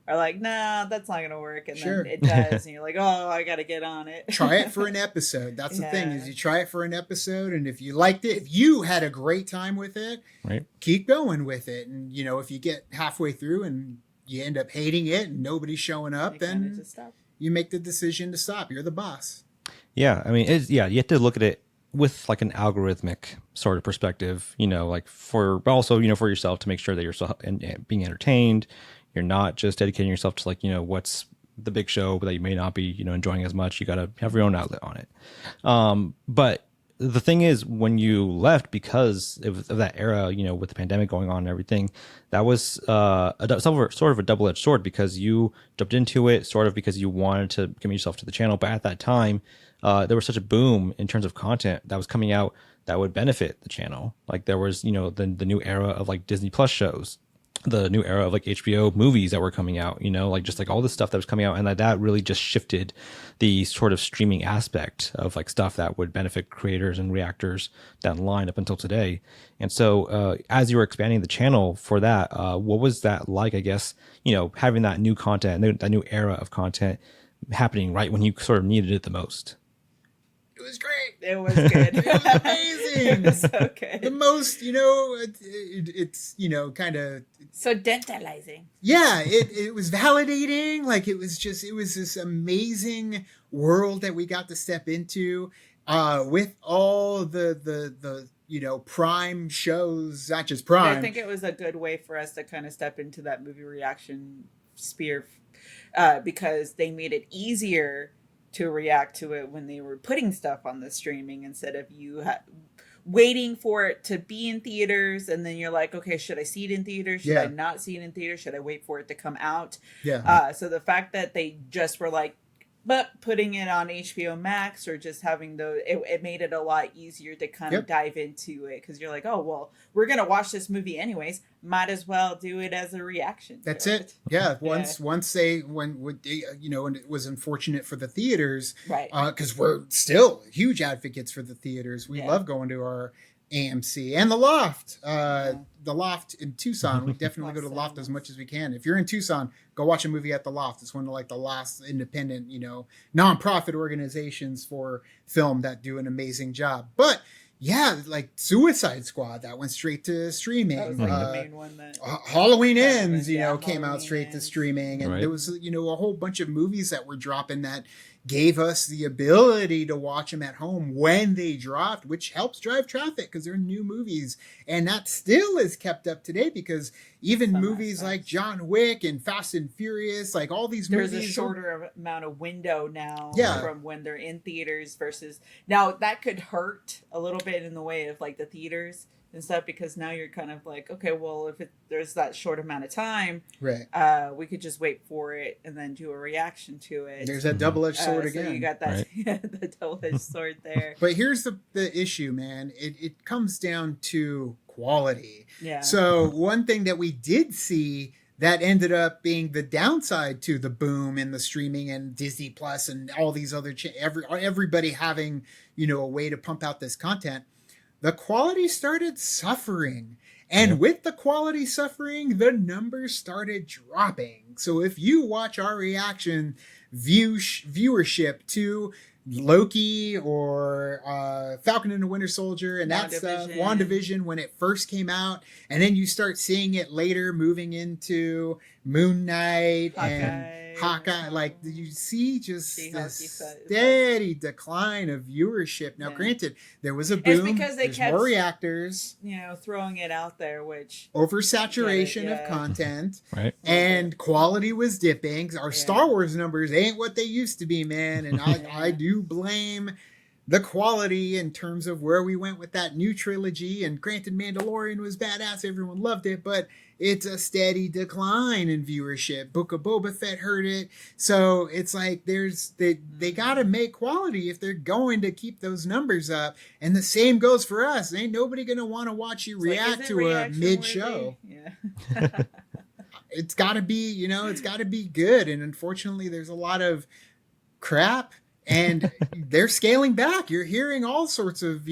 are like, nah, that's not going to work. And then it does. And you're like, oh, I got to get on it. Try it for an episode. That's the thing, is you try it for an episode. And if you liked it, if you had a great time with it, keep going with it. And, if you get halfway through and you end up hating it and nobody's showing up, then you make the decision to stop. You're the boss. Yeah. I mean, you have to look at it with like an algorithmic sort of perspective, like for yourself, to make sure that you're still being entertained. You're not just dedicating yourself to like, what's the big show that you may not be, enjoying as much. You got to have your own outlet on it. But the thing is, when you left because of that era, with the pandemic going on and everything, that was sort of a double-edged sword, because you jumped into it sort of because you wanted to commit yourself to the channel. But at that time, there was such a boom in terms of content that was coming out that would benefit the channel. Like there was, the new era of like Disney Plus shows, the new era of like HBO movies that were coming out, like just like all this stuff that was coming out, and that really just shifted the sort of streaming aspect of like stuff that would benefit creators and reactors down the line up until today. And so as you were expanding the channel for that, what was that like, I guess, having that new content, that new era of content happening right when you sort of needed it the most? It was great. It was good. It was amazing. It was so good. The most, it's kind of so tantalizing. Yeah, it was validating. Like it was this amazing world that we got to step into with all the Prime shows, not just Prime. I think it was a good way for us to kind of step into that movie reaction sphere, because they made it easier to react to it when they were putting stuff on the streaming instead of you waiting for it to be in theaters, and then you're like, okay, should I see it in theaters? Should I not see it in theaters? Should I wait for it to come out? So the fact that they just were like, but putting it on HBO Max or just having it made it a lot easier to kind of dive into it, because you're like, oh, well, we're going to watch this movie anyways. Might as well do it as a reaction. That's it. Yeah. Once when it was unfortunate for the theaters, right? Because we're still huge advocates for the theaters. We love going to our AMC and the Loft. The Loft in Tucson. We definitely go to the Loft as much as we can. If you're in Tucson, go watch a movie at the Loft. It's one of like the last independent, nonprofit organizations for film that do an amazing job. But yeah, like Suicide Squad, that went straight to streaming. That was like the main one that Halloween Ends, came out straight to Ends. streaming, and there was a whole bunch of movies that were dropping that gave us the ability to watch them at home when they dropped, which helps drive traffic because they're new movies. And that still is kept up today because even movies like John Wick and Fast and Furious, like all these movies. There's a shorter amount of window now from when they're in theaters versus now. That could hurt a little bit in the way of like the theaters and stuff, because now you're kind of like, okay, well, if there's that short amount of time, right, we could just wait for it and then do a reaction to it. There's that double-edged sword again. So you got that the double-edged sword there. But here's the issue, man. It comes down to quality. Yeah. So one thing that we did see that ended up being the downside to the boom in the streaming and Disney Plus and all these other everybody having a way to pump out this content. The quality started suffering. And with the quality suffering, the numbers started dropping. So if you watch our reaction viewership to Loki or Falcon and the Winter Soldier and that stuff, WandaVision, when it first came out, and then you start seeing it later moving into Moon Knight and Hawkeye, like you see just this steady decline of viewership. Now, granted, there was a boom. It's because they kept more reactors, throwing it out there, which oversaturation of content, right? And quality was dipping. Our Star Wars numbers ain't what they used to be, man. And I do blame the quality in terms of where we went with that new trilogy. And granted, Mandalorian was badass. Everyone loved it, but it's a steady decline in viewership. Book of Boba Fett hurt it. So it's like they got to make quality if they're going to keep those numbers up. And the same goes for us. Ain't nobody going to want to watch you react to a mid-show. Yeah. It's got to be, it's got to be good. And unfortunately, there's a lot of crap. And they're scaling back. You're hearing all sorts of,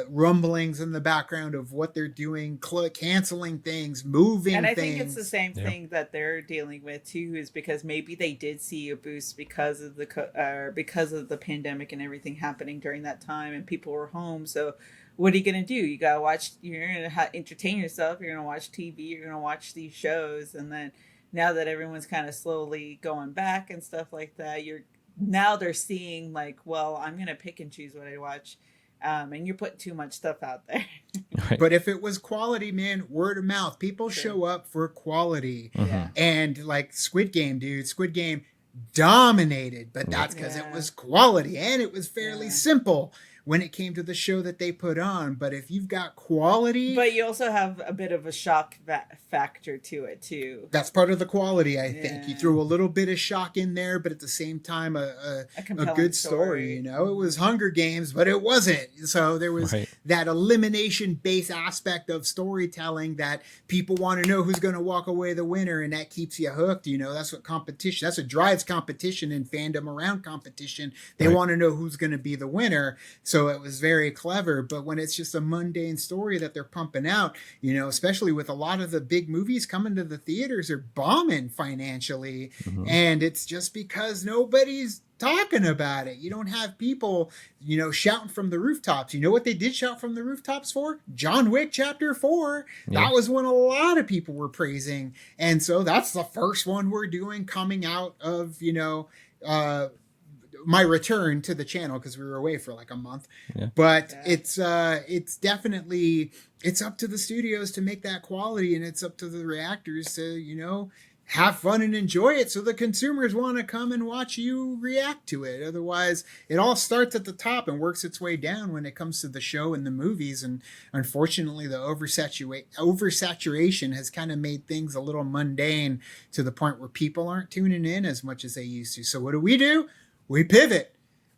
rumblings in the background of what they're doing, canceling things, moving things. And I think it's the same thing that they're dealing with too, is because maybe they did see a boost because of the pandemic and everything happening during that time, and people were home. So what are you gonna do? You gotta watch. You're gonna entertain yourself. You're gonna watch TV. You're gonna watch these shows, and then now that everyone's kind of slowly going back and stuff like that, now they're seeing like, well, I'm gonna pick and choose what I watch. And you're putting too much stuff out there. Right. But if it was quality, man, word of mouth, people show up for quality. Yeah. And like Squid Game, dude, Squid Game dominated, but that's because it was quality and it was fairly simple when it came to the show that they put on. But if you've got quality... But you also have a bit of a shock factor to it, too. That's part of the quality, I think. You threw a little bit of shock in there, but at the same time, a good story. It was Hunger Games, but it wasn't. So there was that elimination-based aspect of storytelling that people want to know who's going to walk away the winner, and that keeps you hooked. That's what competition... That's what drives competition and fandom around competition. They want to know who's going to be the winner. So it was very clever. But when it's just a mundane story that they're pumping out, especially with a lot of the big movies coming to the theaters are bombing financially. Mm-hmm. And it's just because nobody's talking about it. You don't have people, shouting from the rooftops. You know what they did shout from the rooftops for? John Wick Chapter 4. Yeah. That was one a lot of people were praising. And so that's the first one we're doing coming out of, my return to the channel, because we were away for like a month. But it's definitely, it's up to the studios to make that quality, and it's up to the reactors to have fun and enjoy it so the consumers want to come and watch you react to it. Otherwise, it all starts at the top and works its way down when it comes to the show and the movies. And unfortunately, the oversaturation has kind of made things a little mundane to the point where people aren't tuning in as much as they used to. So what do? We pivot.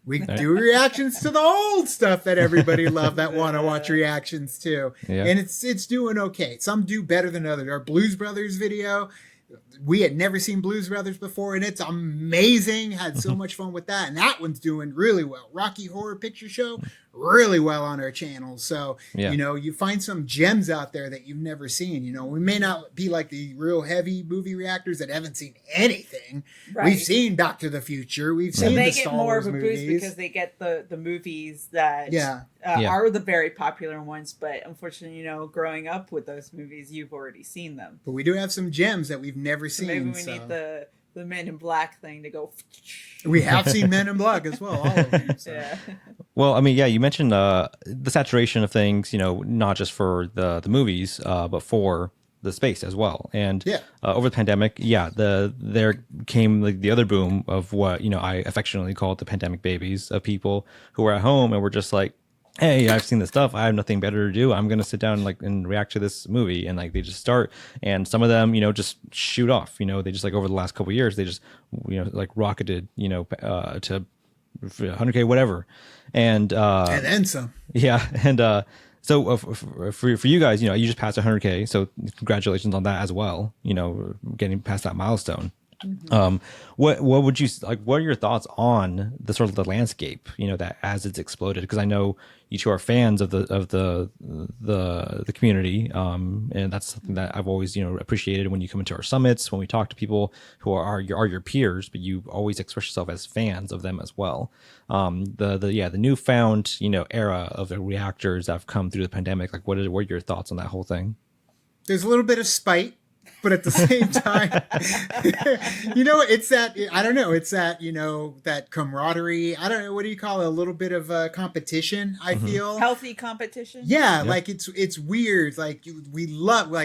We do reactions to the old stuff that everybody loved that want to watch reactions to. Yeah. And it's doing okay. Some do better than others. Our Blues Brothers video, we had never seen Blues Brothers before, and it's amazing. Had so much fun with that. And that one's doing really well. Rocky Horror Picture Show, really well on our channel. So, you find some gems out there that you've never seen. We may not be like the real heavy movie reactors that haven't seen anything. Right. We've seen Back to the Future. We've seen the Star Wars movies. They get more of a boost because they get the movies that are the very popular ones. But unfortunately, growing up with those movies, you've already seen them. But we do have some gems that we've never seen. Maybe we need the Men in Black thing to go. We have seen Men in Black as well, all of them. So. Yeah. Well, I mean, you mentioned the saturation of things, not just for the movies, but for the space as well. And over the pandemic, there came the other boom of what, I affectionately call it the pandemic babies, of people who were at home and were just like, hey, I've seen this stuff. I have nothing better to do. I'm going to sit down and react to this movie. And they just start, and some of them, just shoot off, they just over the last couple of years, they just, rocketed, to 100K, whatever. And then some. Yeah. And, so for you guys, you just passed 100K. So congratulations on that as well. Getting past that milestone. Mm-hmm. What would you what are your thoughts on the sort of the landscape, that as it's exploded? Because I know you two are fans of the community, and that's something that I've always appreciated when you come into our summits, when we talk to people who are your peers, but you always express yourself as fans of them as well. The newfound era of the reactors that have come through the pandemic, what are your thoughts on that whole thing? There's a little bit of spite. But at the same time, it's that, I don't know, it's that, that camaraderie. I don't know, what do you call it? A little bit of competition, I feel. Healthy competition? Yeah, it's weird. We love,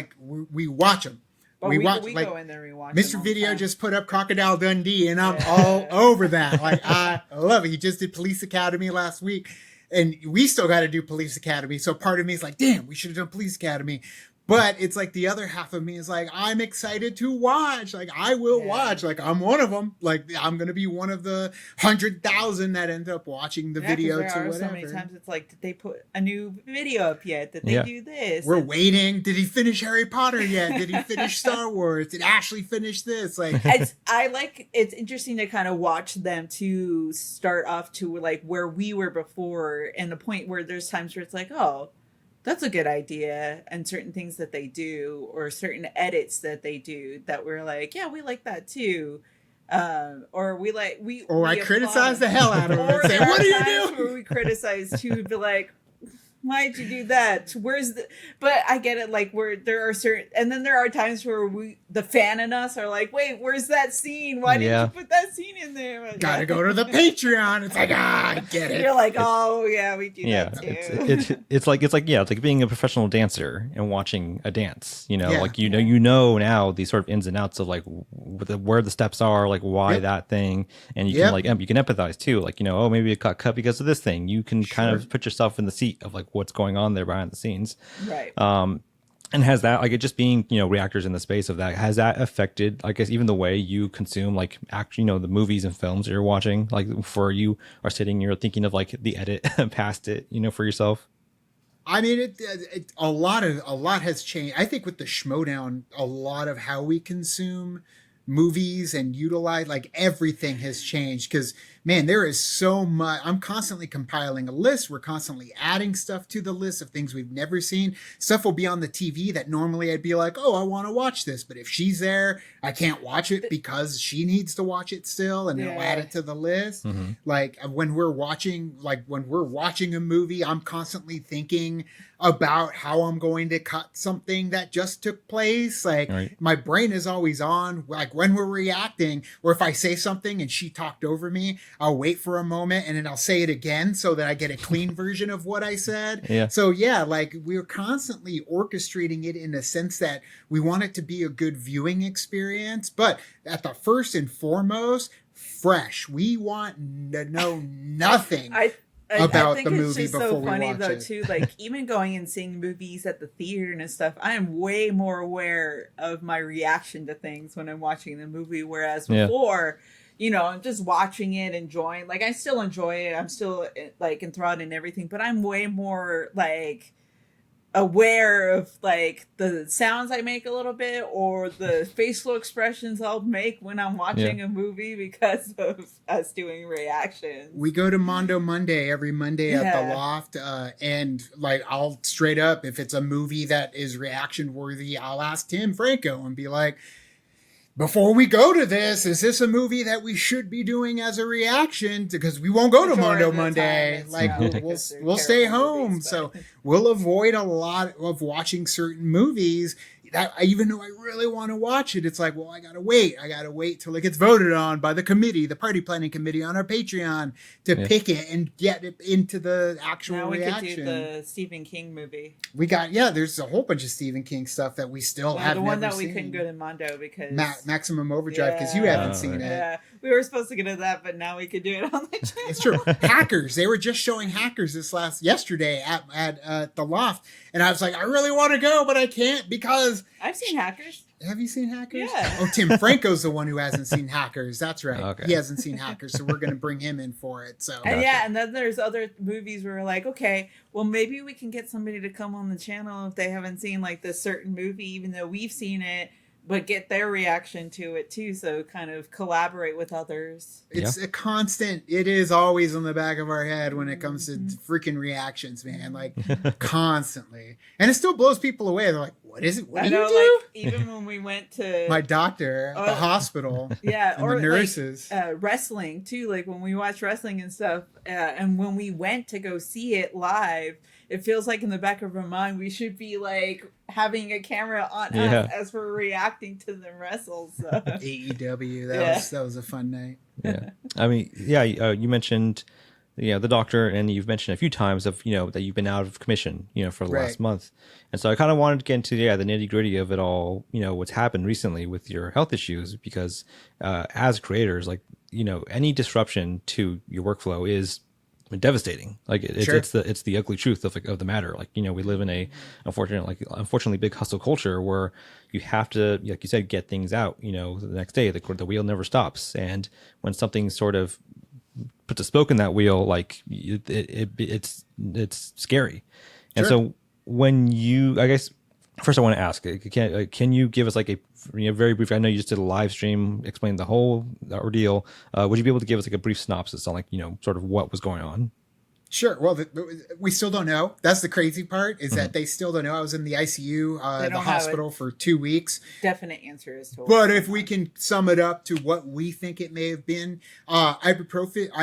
we watch them. But we go in there and watch Mr. Video just put up Crocodile Dundee, and I'm all over that. I love it. He just did Police Academy last week, and we still got to do Police Academy. So part of me is like, damn, we should have done Police Academy. But it's the other half of me is I'm excited to watch. I will watch. I'm one of them. I'm going to be one of the 100,000 that end up watching the video to whatever. So many times it's did they put a new video up yet? Did they do this? We're waiting. Did he finish Harry Potter yet? Did he finish Star Wars? Did Ashley finish this? It's interesting to kind of watch them to start off to where we were before, and the point where there's times where it's oh, that's a good idea, and certain things that they do or certain edits that they do that we're we like that too, or I criticize the hell out of them and say, what are you doing? Where we criticize too, be why'd you do that? But I get it, where there are certain, and then there are times where the fan in us are wait, where's that scene? Why didn't you put that scene in there? Gotta go to the Patreon. It's I get it. You're oh yeah, we do that too. It's like being a professional dancer and watching a dance, now these sort of ins and outs of where the steps are, why that thing, and you can you can empathize too, maybe it got cut because of this thing. You can kind of put yourself in the seat of what's going on there behind the scenes, right? And has that it just being reactors in the space of that, has that affected even the way you consume actually the movies and films that you're watching, for you are sitting, you're thinking of the edit past it for yourself? I mean, a lot has changed. I think with the Schmodown, a lot of how we consume movies and utilize everything has changed, because man, there is so much. I'm constantly compiling a list. We're constantly adding stuff to the list of things we've never seen. Stuff will be on the TV that normally I'd be oh, I want to watch this, but if she's there, I can't watch it because she needs to watch it still, and it'll add it to the list. Mm-hmm. When we're watching a movie, I'm constantly thinking about how I'm going to cut something that just took place. My brain is always on. When we're reacting, or if I say something and she talked over me, I'll wait for a moment and then I'll say it again so that I get a clean version of what I said. Yeah. So yeah, like we're constantly orchestrating it in a sense that we want it to be a good viewing experience. But at the first and foremost, fresh. We want to know nothing. About the movie before we watch it. I think it's just so funny though too. Like even going and seeing movies at the theater and stuff, I am way more aware of my reaction to things when I'm watching the movie. Whereas before, you know, I'm just watching it, enjoying. Like I still enjoy it. I'm still like enthralled in everything, but I'm way more like aware of like the sounds I make a little bit or the facial expressions I'll make when I'm watching a movie because of us doing reactions. We go to Mondo Monday every Monday at the Loft, and like I'll straight up, if it's a movie that is reaction worthy, I'll ask Tim Franco and be like, before we go to this, is this a movie that we should be doing as a reaction? Because we won't go to Mondo Monday. Like we'll stay home. Movies, so we'll avoid a lot of watching certain movies that even though I really want to watch it, it's like, well, I gotta wait till it gets voted on by the committee, the party planning committee on our Patreon to pick it and get it into the actual reaction. Could do the Stephen King movie. We got, there's a whole bunch of Stephen King stuff that we still have never seen. The one that we couldn't go to Mondo because Maximum Overdrive, because you haven't seen it. Yeah, we were supposed to get to that, but now we could do it on the channel. It's true. Hackers, they were just showing Hackers yesterday at the Loft, and I was like, I really want to go, but I can't because I've seen Hackers. Have you seen Hackers? Yeah. Oh, Tim Franco's the one who hasn't seen Hackers. That's right. Okay. He hasn't seen Hackers, so we're going to bring him in for it. So and and then there's other movies where we're like, okay, well maybe we can get somebody to come on the channel if they haven't seen like this certain movie, even though we've seen it, but get their reaction to it too. So kind of collaborate with others. It's a constant. It is always on the back of our head when it comes to freaking reactions, man. Like constantly, and it still blows people away. They're like, "What is it? What do you do?" Like even when we went to my doctor at the hospital, and or the nurses, like, wrestling too. Like when we watch wrestling and stuff, and when we went to go see it live, it feels like in the back of our mind we should be like having a camera on us as we're reacting to them wrestle. So. AEW, that was a fun night. Yeah, I mean, you mentioned, the doctor, and you've mentioned a few times of that you've been out of commission, for the last month, and so I kind of wanted to get into the nitty gritty of it all, what's happened recently with your health issues, because as creators, like any disruption to your workflow is devastating. Like it's the ugly truth of the matter. Like we live in a unfortunately big hustle culture where you have to, like you said, get things out. The next day the wheel never stops, and when something sort of puts a spoke in that wheel, like it's scary. And so when I guess first I want to ask, can you give us like a very brief? I know you just did a live stream, explain the whole ordeal. Would you be able to give us like a brief synopsis on sort of what was going on? Sure. Well, we still don't know. That's the crazy part is that they still don't know. I was in the ICU, the hospital for 2 weeks. Definite answer is to. But if we can sum it up to what we think it may have been, ibuprofen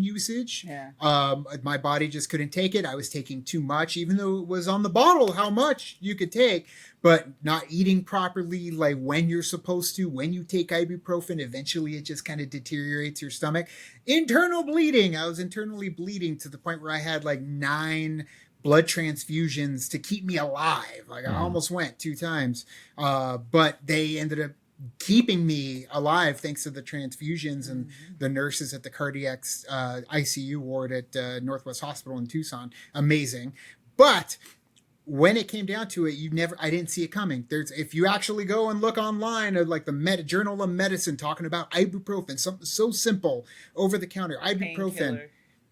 usage. Yeah. My body just couldn't take it. I was taking too much, even though it was on the bottle how much you could take. But not eating properly, like when you're supposed to, when you take ibuprofen, eventually it just kind of deteriorates your stomach. Internal bleeding. I was internally bleeding to the point where I had like 9 blood transfusions to keep me alive. Like I almost went 2 times. But they ended up keeping me alive thanks to the transfusions and the nurses at the cardiac ICU ward at Northwest Hospital in Tucson. Amazing. But when it came down to it, I didn't see it coming. If you actually go and look online at like the Journal of Medicine talking about ibuprofen, something so simple, over the counter, ibuprofen,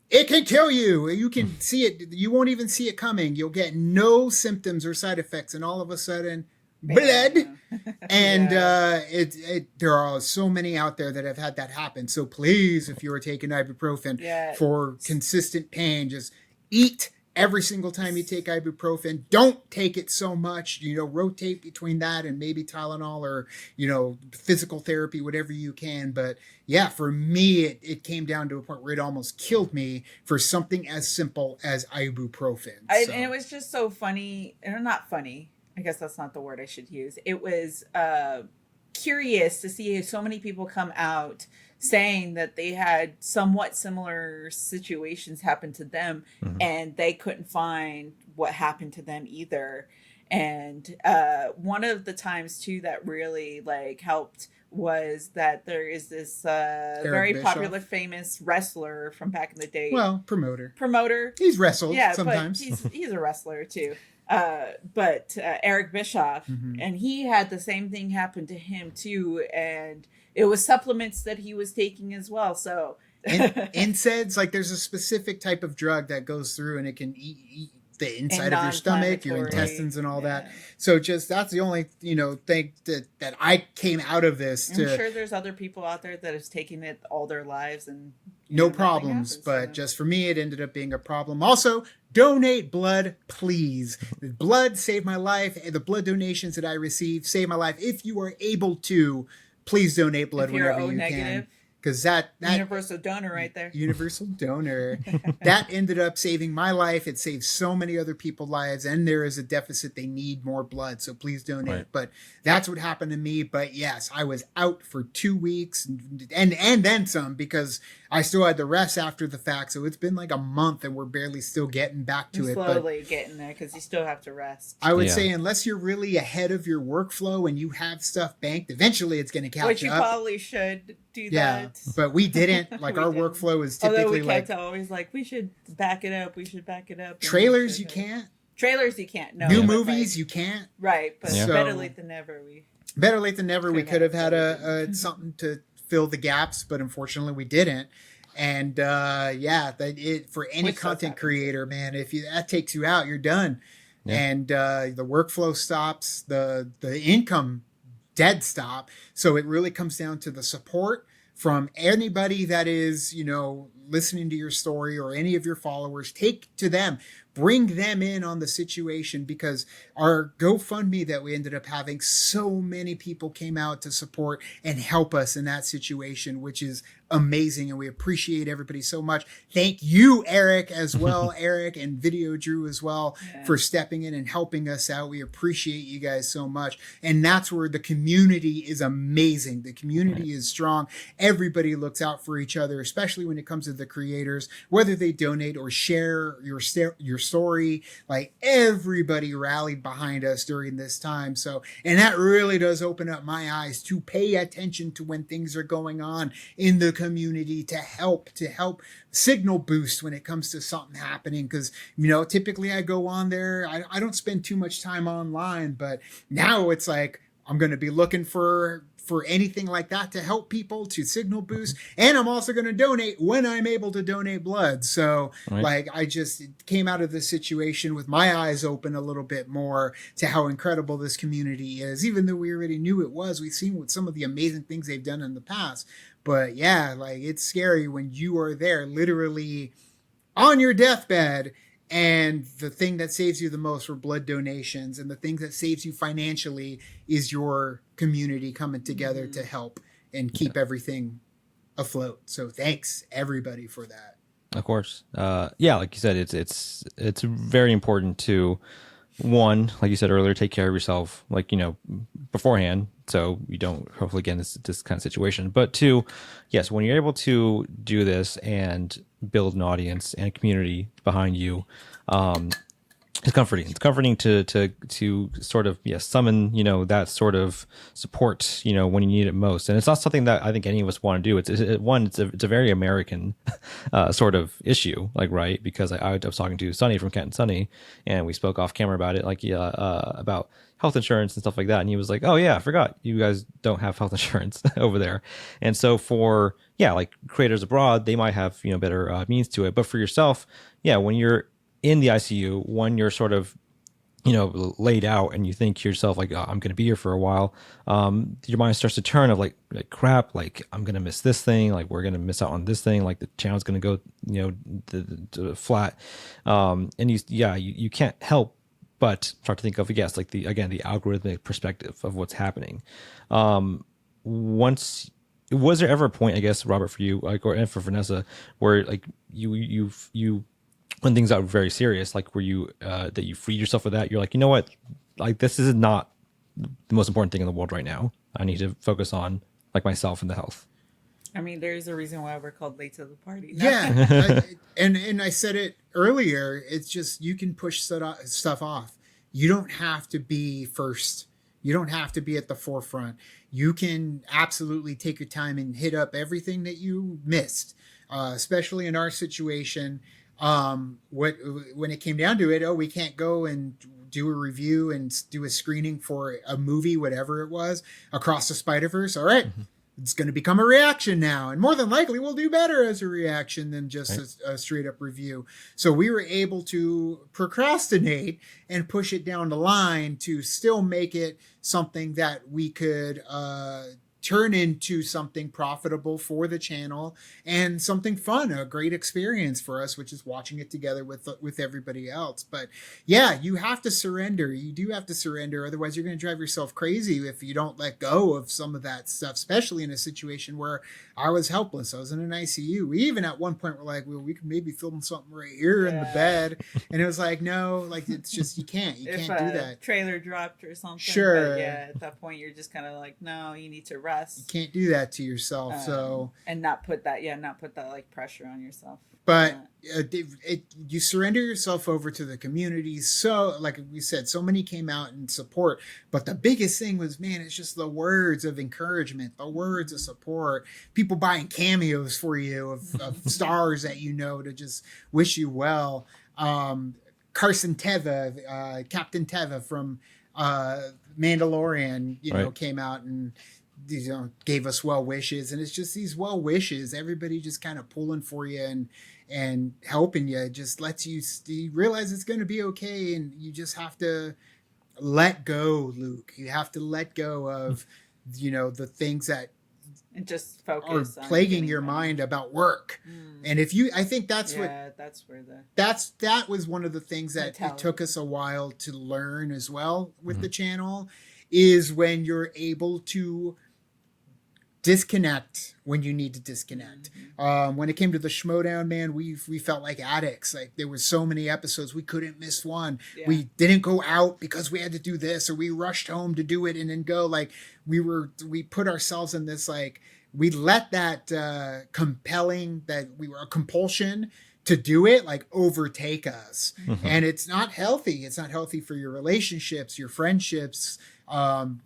it can kill you. You can see it. You won't even see it coming. You'll get no symptoms or side effects. And all of a sudden, blood. And there are so many out there that have had that happen. So please, if you are taking ibuprofen for consistent pain, just eat every single time you take ibuprofen. Don't take it so much, rotate between that and maybe Tylenol or, physical therapy, whatever you can. But yeah, for me, it came down to a point where it almost killed me for something as simple as ibuprofen. And it was just so funny, or not funny. I guess that's not the word I should use. It was curious to see so many people come out saying that they had somewhat similar situations happen to them, and they couldn't find what happened to them either. And one of the times too that really like helped was that there is this very Bischoff. popular, famous wrestler from back in the day. Well, promoter. He's wrestled sometimes. But he's a wrestler too. But Eric Bischoff, and he had the same thing happen to him too, and it was supplements that he was taking as well. So NSAIDs, like there's a specific type of drug that goes through and it can eat the inside of your stomach, your intestines, and all that. So just that's the only thing that I came out of this. I'm sure there's other people out there that is taking it all their lives and no problems, but just for me, it ended up being a problem. Also, donate blood, please. The blood saved my life. The blood donations that I received saved my life. If you are able to, please donate blood whenever you can. Because that universal donor right there. Universal donor. That ended up saving my life. It saved so many other people's lives, and there is a deficit. They need more blood, so please donate. Right. But that's what happened to me. But yes, I was out for 2 weeks and then some, because I still had the rest after the fact. So it's been like a month, and we're barely still getting back to it. Slowly getting there, because you still have to rest. I would say unless you're really ahead of your workflow and you have stuff banked, eventually it's going to catch up. Which you probably should do that. But we didn't. Like our workflow is typically although we kept always like, we should back it up. We should back it up. Trailers, you can't. Trailers, you can't. No. New movies, you can't. Right, but better late than never. Better late than never. We could have had a something to fill the gaps, but unfortunately we didn't. And for any content creator, man, if that takes you out, you're done. Yeah. And the workflow stops, the income dead stop. So it really comes down to the support from anybody that is, listening to your story, or any of your followers. Take to them, bring them in on the situation, because our GoFundMe that we ended up having, so many people came out to support and help us in that situation, which is amazing. And we appreciate everybody so much. Thank you, Eric, as well. Eric and Video Drew as well, for stepping in and helping us out. We appreciate you guys so much. And that's where the community is amazing. The community is strong. Everybody looks out for each other, especially when it comes to the creators, whether they donate or share your story. Like, everybody rallied behind us during this time. So, and that really does open up my eyes to pay attention to when things are going on in the community, to help signal boost when it comes to something happening. Because typically I go on there, I don't spend too much time online, but now it's like I'm going to be looking for anything like that to help people, to signal boost. And I'm also going to donate when I'm able to donate blood. So I just came out of this situation with my eyes open a little bit more to how incredible this community is. Even though we already knew it was, we've seen what some of the amazing things they've done in the past. But it's scary when you are there literally on your deathbed, and the thing that saves you the most for blood donations, and the thing that saves you financially, is your community coming together to help and keep everything afloat. So thanks everybody for that. Of course. Like you said, it's very important to, one, like you said earlier, take care of yourself, beforehand, so you don't hopefully get in this kind of situation. But two, yes, when you're able to do this and build an audience and a community behind you, it's comforting. It's comforting to sort of summon that sort of support when you need it most. And it's not something that I think any of us want to do. It's a very American sort of issue, right? Because I was talking to Sonny from Kent and Sonny, and we spoke off camera about it, about health insurance and stuff like that. And he was like, "Oh yeah, I forgot you guys don't have health insurance over there." And so for creators abroad, they might have better means to it. But for yourself, when you're in the ICU, when you're sort of laid out and you think to yourself I'm going to be here for a while, your mind starts to turn of like crap, I'm going to miss this thing, we're going to miss out on this thing, the channel's going to go the flat, and you can't help but start to think of the algorithmic perspective of what's happening. Was there ever a point, I guess, Robert, for you, and for Vanessa, where you when things got very serious, were you that you freed yourself of that? You're like, you know what, this is not the most important thing in the world right now. I need to focus on myself and the health. I mean, there's a reason why we're called late to the party. Yeah. And I said it earlier. It's just, you can push stuff off. You don't have to be first. You don't have to be at the forefront. You can absolutely take your time and hit up everything that you missed, especially in our situation. When it came down to it, we can't go and do a review and do a screening for a movie, whatever it was, Across the Spider-Verse. All right. Mm-hmm. It's going to become a reaction now. And more than likely, we'll do better as a reaction than just a straight up review. So we were able to procrastinate and push it down the line to still make it something that we could turn into something profitable for the channel and something fun, a great experience for us, which is watching it together with everybody else. But yeah, you have to surrender. You do have to surrender. Otherwise, you're going to drive yourself crazy if you don't let go of some of that stuff, especially in a situation where I was helpless. I was in an ICU. We even at one point were like, well, we could maybe film something right here in the bed. And it was like, no, like, it's just, you can't do that. Trailer dropped or something. Sure. But yeah, at that point, you're just kind of like, no, you need to rest. You can't do that to yourself. And not put that like pressure on yourself. But you surrender yourself over to the community. So like we said, so many came out in support, but the biggest thing was, man, it's just the words of encouragement, the words of support, people buying cameos for you of stars that, to just wish you well. Carson Teva, Captain Teva from Mandalorian, came out and gave us well wishes, and it's just these well wishes, everybody just kind of pulling for you and helping you, just lets you realize it's going to be okay. And you just have to let go, Luke. You have to let go of the things that and just focus are plaguing your mind about work. And I think that was one of the things that it took us a while to learn as well with the channel, is when you're able to disconnect when you need to disconnect. When it came to the Schmodown, man, we felt like addicts. Like, there were so many episodes, we couldn't miss one. We didn't go out because we had to do this, or we rushed home to do it and then go. Like, we put ourselves in this, like, we let that compulsion to do it, like, overtake us. And it's not healthy. It's not healthy for your relationships, your friendships,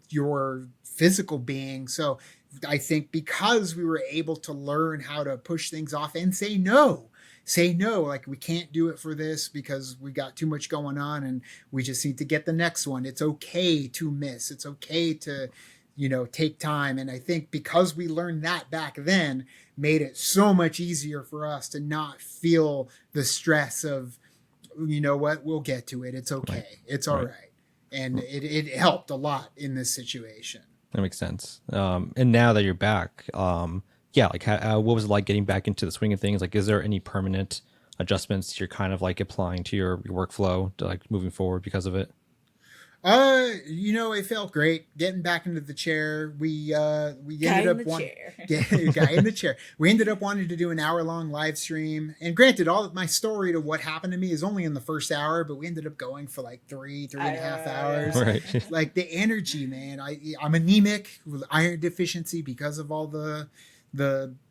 your physical being. So I think because we were able to learn how to push things off and say no, like, we can't do it for this because we got too much going on and we just need to get the next one. It's okay to miss. It's okay to, take time. And I think because we learned that back then, made it so much easier for us to not feel the stress of, we'll get to it. It's okay. It's all right. And it helped a lot in this situation. That makes sense. And now that you're back, what was it like getting back into the swing of things? Like, is there any permanent adjustments you're kind of like applying to your workflow to, like, moving forward because of it? It felt great getting back into the chair. We ended up guy in the chair. We ended up wanting to do an hour-long live stream. And granted, all of my story to what happened to me is only in the first hour, but we ended up going for like three and a half hours. Right. Like, the energy, man. I'm anemic with iron deficiency because of all the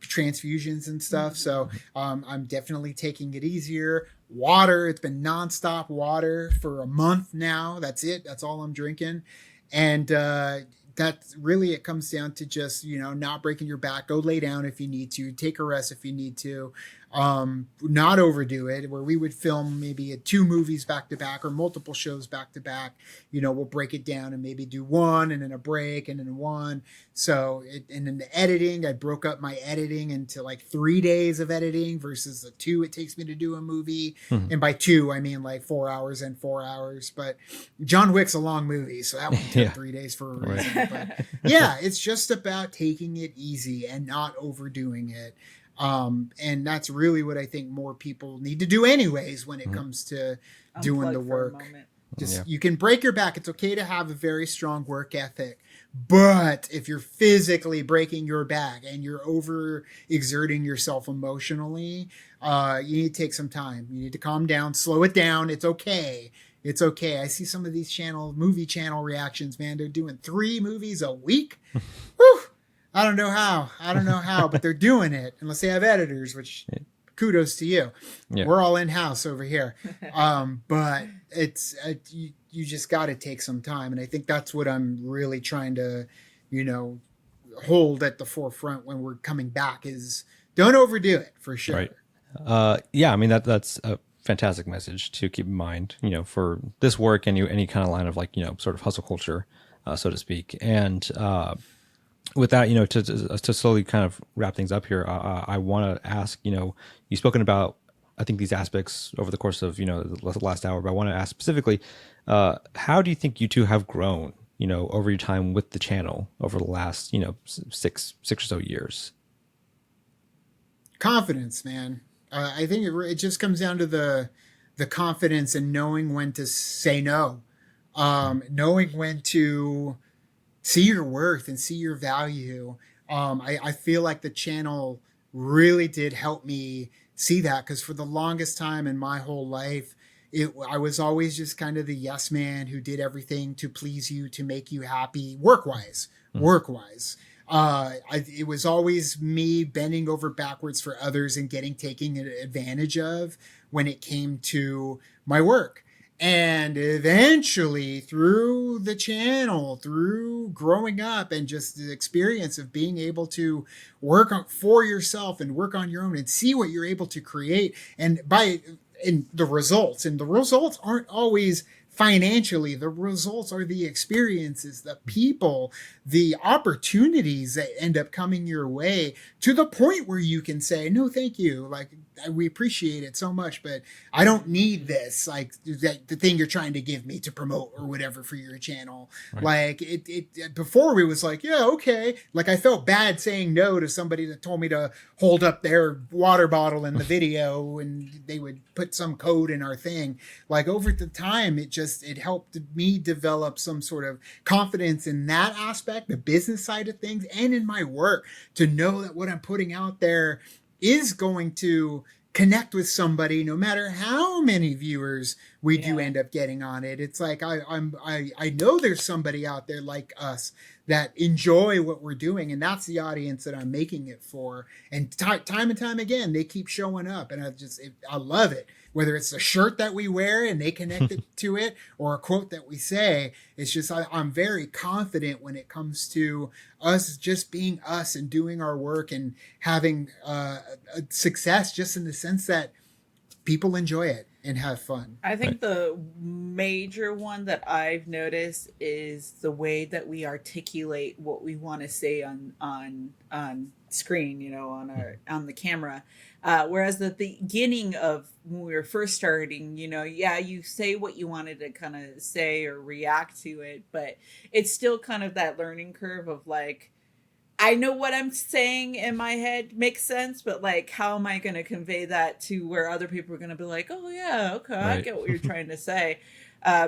transfusions and stuff. So I'm definitely taking it easier. Water, it's been nonstop water for a month now. That's it. That's all I'm drinking. And that really, it comes down to just, not breaking your back. Go lay down if you need to. Take a rest if you need to. Not overdo it, where we would film maybe 2 movies back to back or multiple shows back to back. We'll break it down and maybe do one and then a break and then one. So, and then the editing, I broke up my editing into like 3 days of editing versus the 2 it takes me to do a movie. And by 2, I mean like 4 hours and 4 hours. But John Wick's a long movie, so that one took 3 days for a reason. But yeah, it's just about taking it easy and not overdoing it. And that's really what I think more people need to do anyways when it comes to doing the work. You can break your back. It's okay to have a very strong work ethic. But if you're physically breaking your back and you're over exerting yourself emotionally, you need to take some time. You need to calm down, slow it down. It's okay. It's okay. I see some of these movie channel reactions, man. They're doing 3 movies a week. Whew. I don't know how, but they're doing it unless they have editors, which kudos to you. Yeah. We're all in-house over here. But it's, you just got to take some time. And I think that's what I'm really trying to, hold at the forefront when we're coming back is don't overdo it for sure. Right. Yeah. I mean, that's a fantastic message to keep in mind, for this work and any kind of line of sort of hustle culture, so to speak. And, with that, to slowly kind of wrap things up here, I want to ask, you've spoken about, I think, these aspects over the course of, the last hour, but I want to ask specifically, how do you think you two have grown, over your time with the channel over the last, six or so years? Confidence, man. I think it just comes down to the confidence and knowing when to say no, knowing when to see your worth and see your value. I feel like the channel really did help me see that, because for the longest time in my whole life, I was always just kind of the yes man who did everything to please you, to make you happy, work-wise. It was always me bending over backwards for others and taking advantage of when it came to my work. And eventually, through the channel, through growing up and just the experience of being able to work for yourself and work on your own and see what you're able to create, and the results aren't always financially. The results are the experiences, the people, the opportunities that end up coming your way, to the point where you can say, no, thank you. Like, we appreciate it so much, but I don't need this, like the thing you're trying to give me to promote or whatever for your channel. Right. Like it before, it was like, yeah, okay. Like, I felt bad saying no to somebody that told me to hold up their water bottle in the video and they would put some code in our thing. Like, over the time, it helped me develop some sort of confidence in that aspect, the business side of things, and in my work, to know that what I'm putting out there is going to connect with somebody, no matter how many viewers we do end up getting on it. It's like, I know there's somebody out there like us that enjoy what we're doing, and that's the audience that I'm making it for. And time and time again, they keep showing up, and I love it. Whether it's a shirt that we wear and they connect it to it, or a quote that we say, it's just, I'm very confident when it comes to us just being us and doing our work and having a success, just in the sense that people enjoy it and have fun. I think the major one that I've noticed is the way that we articulate what we want to say on screen, on the camera. Whereas at the beginning of when we were first starting, you say what you wanted to kind of say or react to it, but it's still kind of that learning curve of like, I know what I'm saying in my head makes sense, but like, how am I going to convey that to where other people are going to be like, oh yeah, okay, right. I get what you're trying to say.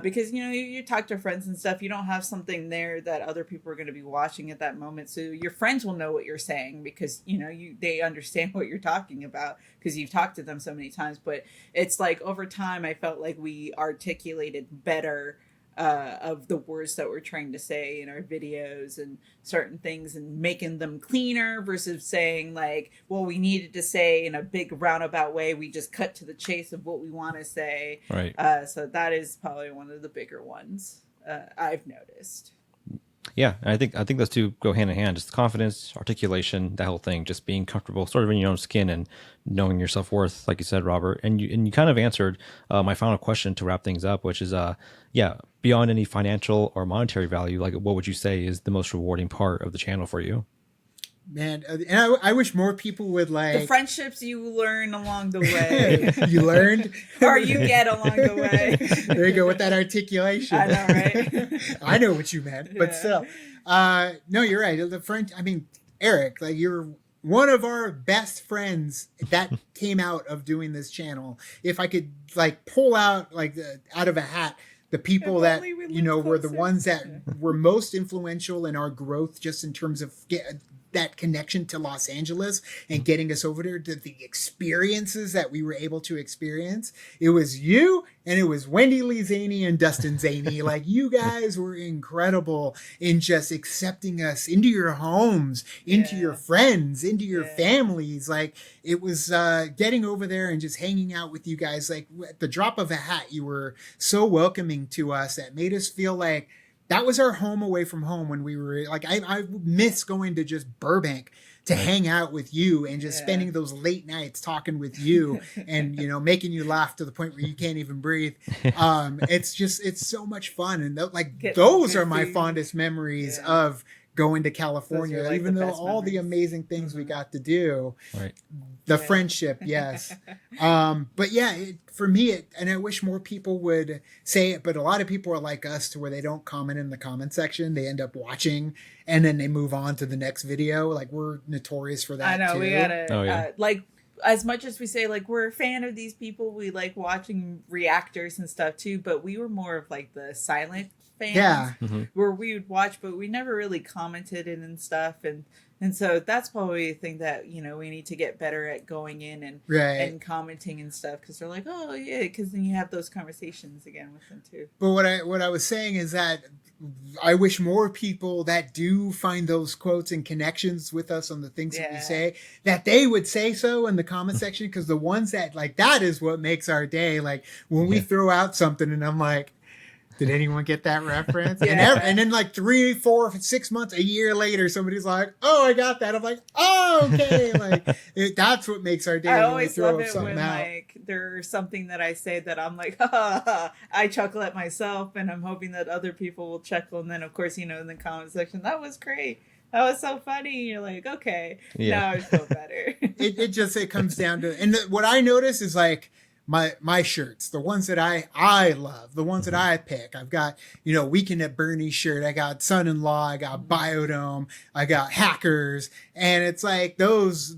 Because, you talk to friends and stuff, you don't have something there that other people are going to be watching at that moment. So your friends will know what you're saying because, they understand what you're talking about because you've talked to them so many times. But it's like, over time, I felt like we articulated better of the words that we're trying to say in our videos and certain things, and making them cleaner versus saying like, well, we needed to say in a big roundabout way. We just cut to the chase of what we want to say. Right. So that is probably one of the bigger ones I've noticed. Yeah, and I think those two go hand in hand. Just confidence, articulation, that whole thing, just being comfortable, sort of in your own skin and knowing your self-worth, like you said, Robert. And you kind of answered my final question to wrap things up, which is, beyond any financial or monetary value, like, what would you say is the most rewarding part of the channel for you? Man, and I wish more people would like the friendships you learn along the way. You learned, or you get along the way. There you go with that articulation. I know, right? I know what you meant, but still, no, you're right. The friend, Eric, like, you're one of our best friends that came out of doing this channel. If I could like pull out out of a hat the people that were the ones that were most influential in our growth, just in terms of that connection to Los Angeles and getting us over there to the experiences that we were able to experience. It was you and it was Wendy Lee Zaney and Dustin Zaney. Like, you guys were incredible in just accepting us into your homes, into your friends, into your families. Like, it was getting over there and just hanging out with you guys. Like, at the drop of a hat, you were so welcoming to us that made us feel like that was our home away from home when we were like, I miss going to just Burbank to hang out with you and just spending those late nights talking with you and, you know, making you laugh to the point where you can't even breathe. It's so much fun. And those are my fondest memories of going to California, like even though all the amazing things we got to do, the friendship. Yes. But yeah, for me, and I wish more people would say it, but a lot of people are like us to where they don't comment in the comment section. They end up watching and then they move on to the next video. Like, we're notorious for that. I know, too. We gotta, like, as much as we say, like, we're a fan of these people, we like watching reactors and stuff too, but we were more of like the silent fans where we would watch, but we never really commented it and stuff. And so that's probably a thing that, you know, we need to get better at going in and commenting and stuff, because they're like, oh yeah, because then you have those conversations again with them too. But what I was saying is that I wish more people that do find those quotes and connections with us on the things that we say, that they would say so in the comment section, because the ones that, like, that is what makes our day. Like, when we throw out something and I'm like, did anyone get that reference? And then like 3, 4, 6 months, a year later, somebody's like, oh, I got that. I'm like, oh, okay. Like, that's what makes our day. I always love it when like there's something that I say that I'm like, I chuckle at myself, and I'm hoping that other people will chuckle. And then, of course, you know, in the comment section, that was great. That was so funny. You're like, okay, now I feel better. it comes down to, and what I notice is like, my shirts, the ones that I love, the ones that I pick. I've got, you know, Weekend at Bernie's shirt. I got Son-in-Law. I got Biodome. I got Hackers. And it's like those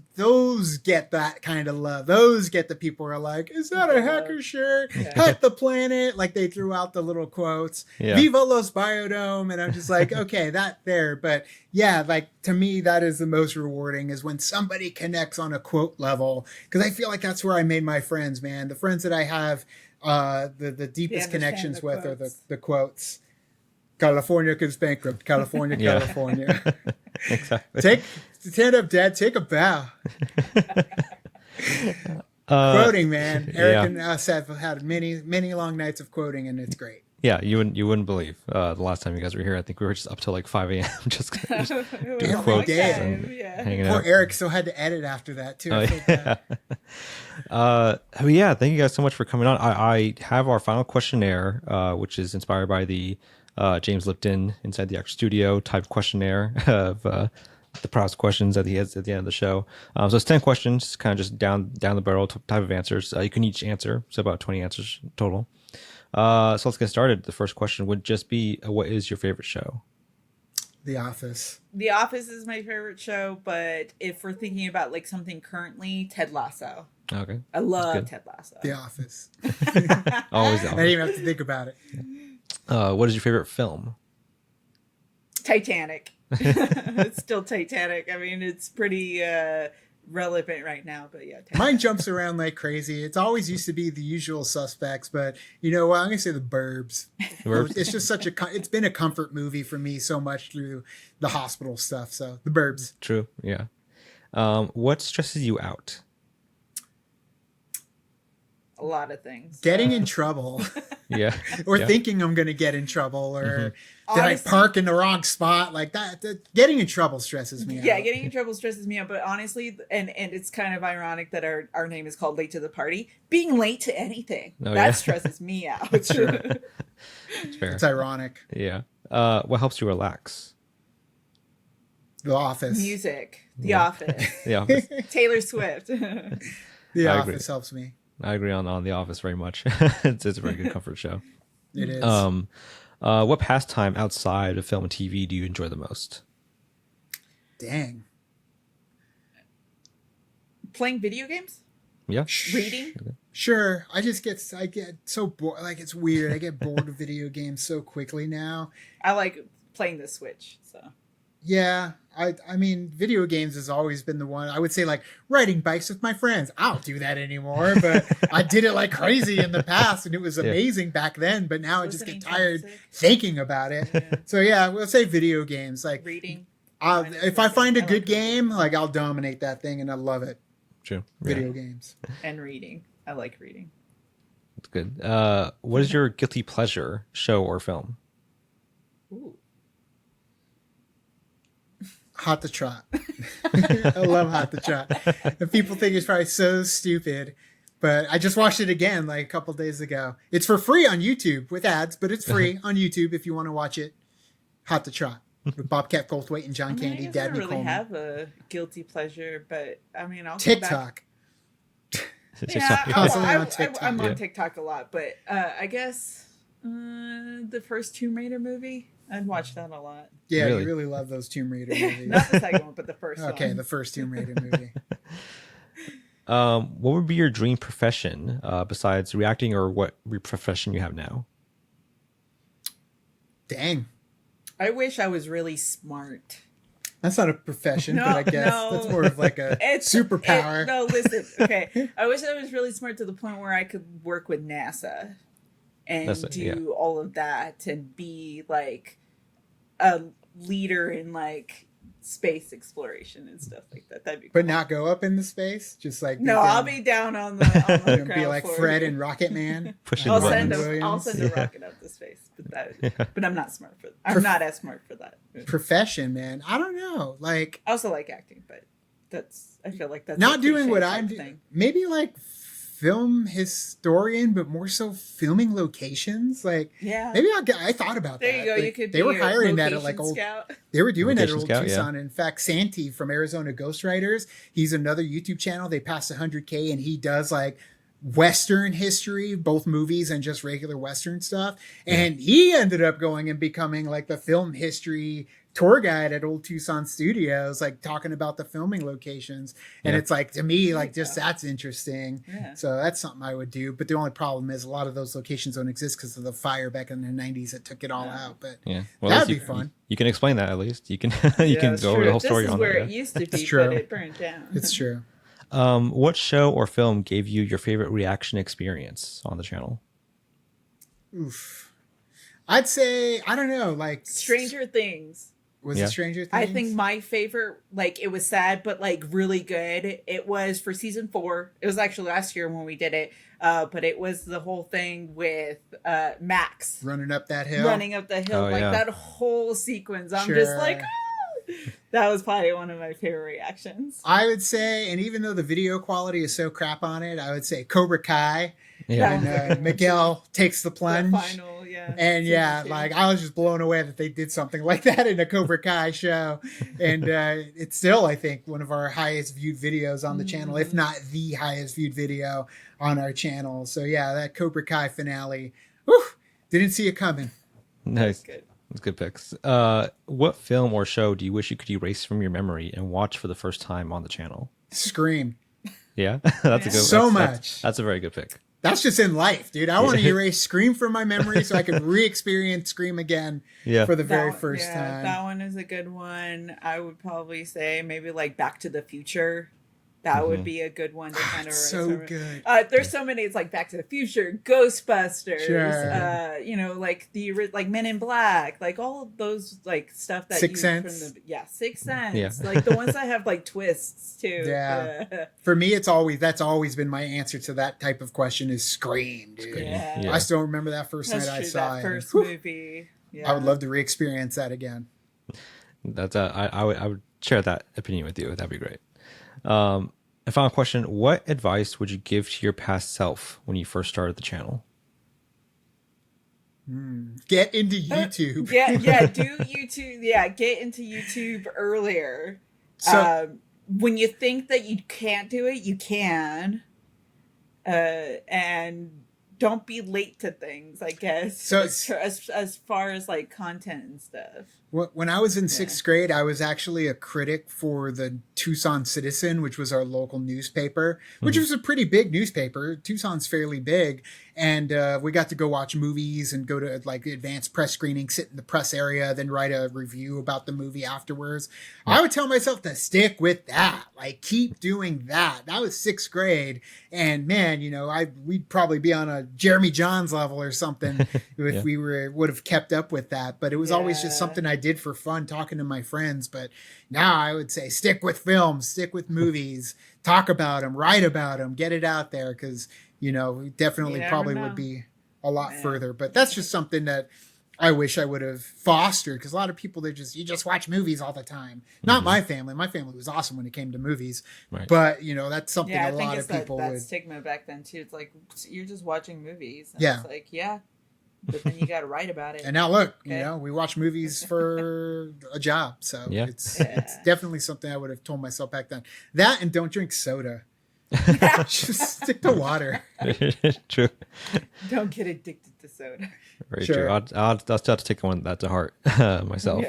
get that kind of love. Those get the people who are like, is that a Hacker shirt? Hack the planet. Like, they threw out the little quotes. Viva los Biodome. And I'm just like, okay, that there. But yeah, like, to me, that is the most rewarding, is when somebody connects on a quote level. Because I feel like that's where I made my friends, man. The friends that I have the deepest connections with are the quotes. California goes bankrupt. California, California. Exactly. Stand up, Dad. Take a bow. Quoting, man. Eric and us have had many, many long nights of quoting, and it's great. Yeah, you wouldn't believe the last time you guys were here. I think we were just up till like 5 a.m. just doing quotes and hanging out. Poor Eric still had to edit after that too. Thank you guys so much for coming on. I have our final questionnaire, which is inspired by the James Lipton Inside the Actor Studio type questionnaire of the proudest questions that he has at the end of the show. So it's 10 questions, kind of just down the barrel type of answers. You can each answer, so about 20 answers total. So let's get started. The first question would just be, what is your favorite show? The Office. The Office is my favorite show, but if we're thinking about like something currently, Ted Lasso. Okay. I love Ted Lasso. The Office. Always The Office. I didn't even have to think about it. What is your favorite film? Titanic. It's still Titanic. I mean, it's pretty relevant right now, but yeah. Titanic. Mine jumps around like crazy. It's always used to be The Usual Suspects, but you know what? I'm gonna say The Burbs. It's just it's been a comfort movie for me so much through the hospital stuff. So The Burbs. True. Yeah. What stresses you out? A lot of things. Getting in trouble. Yeah. Or thinking I'm going to get in trouble, or did I park in the wrong spot? Like that. Getting in trouble stresses me out. Yeah, getting in trouble stresses me out. But honestly, and it's kind of ironic that our name is called Late to the Party. Being late to anything, stresses me out. Sure. It's fair. It's ironic. Yeah. What helps you relax? The Office. Music. The Office. The Office. Taylor Swift. The Office helps me. I agree on The Office very much. It's a very good comfort show. It is. What pastime outside of film and TV do you enjoy the most? Dang. Playing video games? Yeah. Reading? Sure. I get so bored. Like, it's weird. I get bored of video games so quickly now. I like playing the Switch, so. Yeah. I mean, video games has always been the one. I would say like riding bikes with my friends. I don't do that anymore, but I did it like crazy in the past and it was amazing back then. But now I just get tired thinking about it. Yeah. So yeah, we'll say video games. Like reading. If I find a good game, like I'll dominate that thing and I love it. True. Video games. And reading. I like reading. That's good. What is your guilty pleasure show or film? Ooh. Hot to Trot. I love Hot to Trot. And people think it's probably so stupid, but I just watched it again like a couple days ago. It's for free on YouTube with ads, but it's free on YouTube if you want to watch it. Hot to Trot with Bobcat Goldthwait and John Candy. I don't really have a guilty pleasure, but I mean, I'll TikTok. Yeah, on TikTok. I'm on TikTok a lot, but I guess the first Tomb Raider movie. I'd watch that a lot. Yeah, really? You really love those Tomb Raider movies. Not the second one, but the first one. Okay, the first Tomb Raider movie. What would be your dream profession besides reacting, or what profession you have now? Dang. I wish I was really smart. That's not a profession, but I guess that's more of like a superpower. No, listen. Okay. I wish I was really smart to the point where I could work with NASA. And do all of that and be like a leader in like space exploration and stuff like that. That'd be cool. But not go up into space? Just like I'll be down on the ground be like floor. Fred and Rocket Man. I'll send a rocket up to space. But I'm not smart for that. I'm not as smart for that. Profession, man. I don't know. Like I also like acting, but I feel like that's not doing what I'm doing. Maybe like film historian, but more so filming locations. Like, maybe I thought about that. There you go. Like, you could. They were hiring that at like old. Scout. They were doing that at old Scout, Tucson. In fact, Santee from Arizona Ghostwriters, he's another YouTube channel. They passed 100K, and he does like Western history, both movies and just regular Western stuff. And he ended up going and becoming like the film history tour guide at Old Tucson Studios, like talking about the filming locations. And it's like, to me, like just that's interesting. Yeah. So that's something I would do. But the only problem is a lot of those locations don't exist because of the fire back in the 90s that took it all out. But that'd be fun. You can explain that at least. You can you can go over the whole story on that. This is where it used to be, but it burned down. It's true. What show or film gave you your favorite reaction experience on the channel? Oof. I'd say, I don't know, like Stranger Things. Was it Stranger Things? I think my favorite, like, it was sad, but like really good. It was for season 4. It was actually last year when we did it. But it was the whole thing with Max running up that hill. That whole sequence. I'm just like, that was probably one of my favorite reactions. I would say, and even though the video quality is so crap on it, I would say Cobra Kai. And Miguel takes the plunge. The final, and like I was just blown away that they did something like that in a Cobra Kai show. And it's still, I think, one of our highest viewed videos on the channel, if not the highest viewed video on our channel. So that Cobra Kai finale, didn't see it coming. Nice. That's good picks. What film or show do you wish you could erase from your memory and watch for the first time on the channel? Scream. Yeah, that's a good. That's a very good pick. That's just in life, dude. I want to erase Scream from my memory so I can re-experience Scream again for the very first time. That one is a good one. I would probably say maybe like Back to the Future. That would be a good one to kind of. So good. There's so many. It's like Back to the Future, Ghostbusters. Sure. Like Men in Black, like all of those like stuff that Sixth Sense. Sixth Sense. Yeah. Like the ones that have like twists too. Yeah. For me, that's always been my answer to that type of question is Scream, dude. Yeah. I still remember that first night I saw that first movie. Yeah. I would love to re-experience that again. That's I would share that opinion with you. That'd be great. A final question: what advice would you give to your past self when you first started the channel? Get into YouTube. Do YouTube. Get into YouTube earlier. So, when you think that you can't do it, you can. And don't be late to things, I guess. So as far as like content and stuff. When I was in 6th grade, I was actually a critic for the Tucson Citizen, which was our local newspaper, which was a pretty big newspaper. Tucson's fairly big. And we got to go watch movies and go to like advanced press screening, sit in the press area, then write a review about the movie afterwards. I would tell myself to stick with that, like keep doing that. That was 6th grade. And man, you know, we'd probably be on a Jeremy Johns level or something if we would have kept up with that. But it was always just something I did for fun, talking to my friends. But now I would say stick with films, stick with movies, talk about them, write about them, get it out there. Because, you know, we definitely probably would be a lot further. But that's just something that I wish I would have fostered, because a lot of people, you just watch movies all the time. Not my family. My family was awesome when it came to movies. Right. But, you know, that's something a lot of people would. Stigma back then, too. It's like, you're just watching movies. And it's like, but then you got to write about it. And now look, you know, we watch movies for a job. So it's definitely something I would have told myself back then. That and don't drink soda. Just stick to water. True. Don't get addicted to soda. Very true. I'll have to take that to heart myself.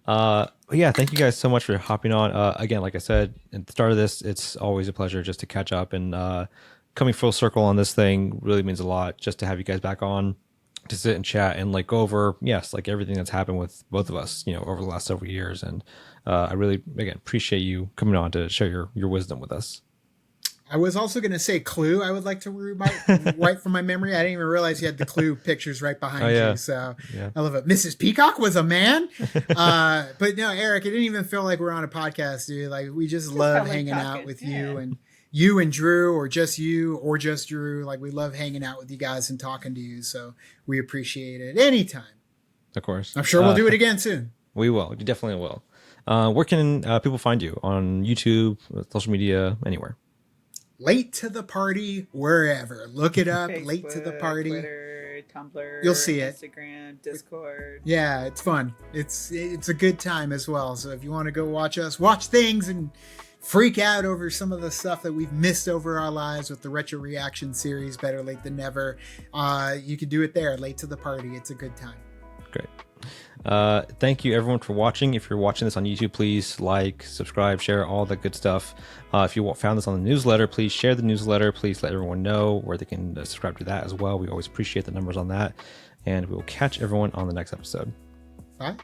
Thank you guys so much for hopping on. Again, like I said at the start of this, it's always a pleasure just to catch up, and coming full circle on this thing really means a lot, just to have you guys back on to sit and chat and like go over like everything that's happened with both of us, you know, over the last several years. And I really, again, appreciate you coming on to share your wisdom with us. I was also going to say Clue. I would like to wipe from my memory. I didn't even realize you had the Clue pictures right behind you. So I love it. Mrs. Peacock was a man. But no, Eric, it didn't even feel like we're on a podcast, dude. Like we just love hanging out with you and Drew, or just Drew. Like we love hanging out with you guys and talking to you. So we appreciate it anytime. Of course. I'm sure we'll do it again soon. We will. We definitely will. Where can people find you? On YouTube, social media, anywhere? Late to the Party, wherever. Look it up. Facebook, Late to the Party. Twitter, Tumblr. You'll see it. Instagram, Discord. Yeah, it's fun. It's a good time as well. So if you want to go watch us, watch things, and freak out over some of the stuff that we've missed over our lives with the Retro Reaction series, Better Late Than Never, you can do it there. Late to the Party. It's a good time. Great. Thank you everyone for watching. If you're watching this on YouTube, please like, subscribe, share, all that good stuff. If you found this on the newsletter, please share the newsletter. Please let everyone know where they can subscribe to that as well. We always appreciate the numbers on that, and we will catch everyone on the next episode. Bye.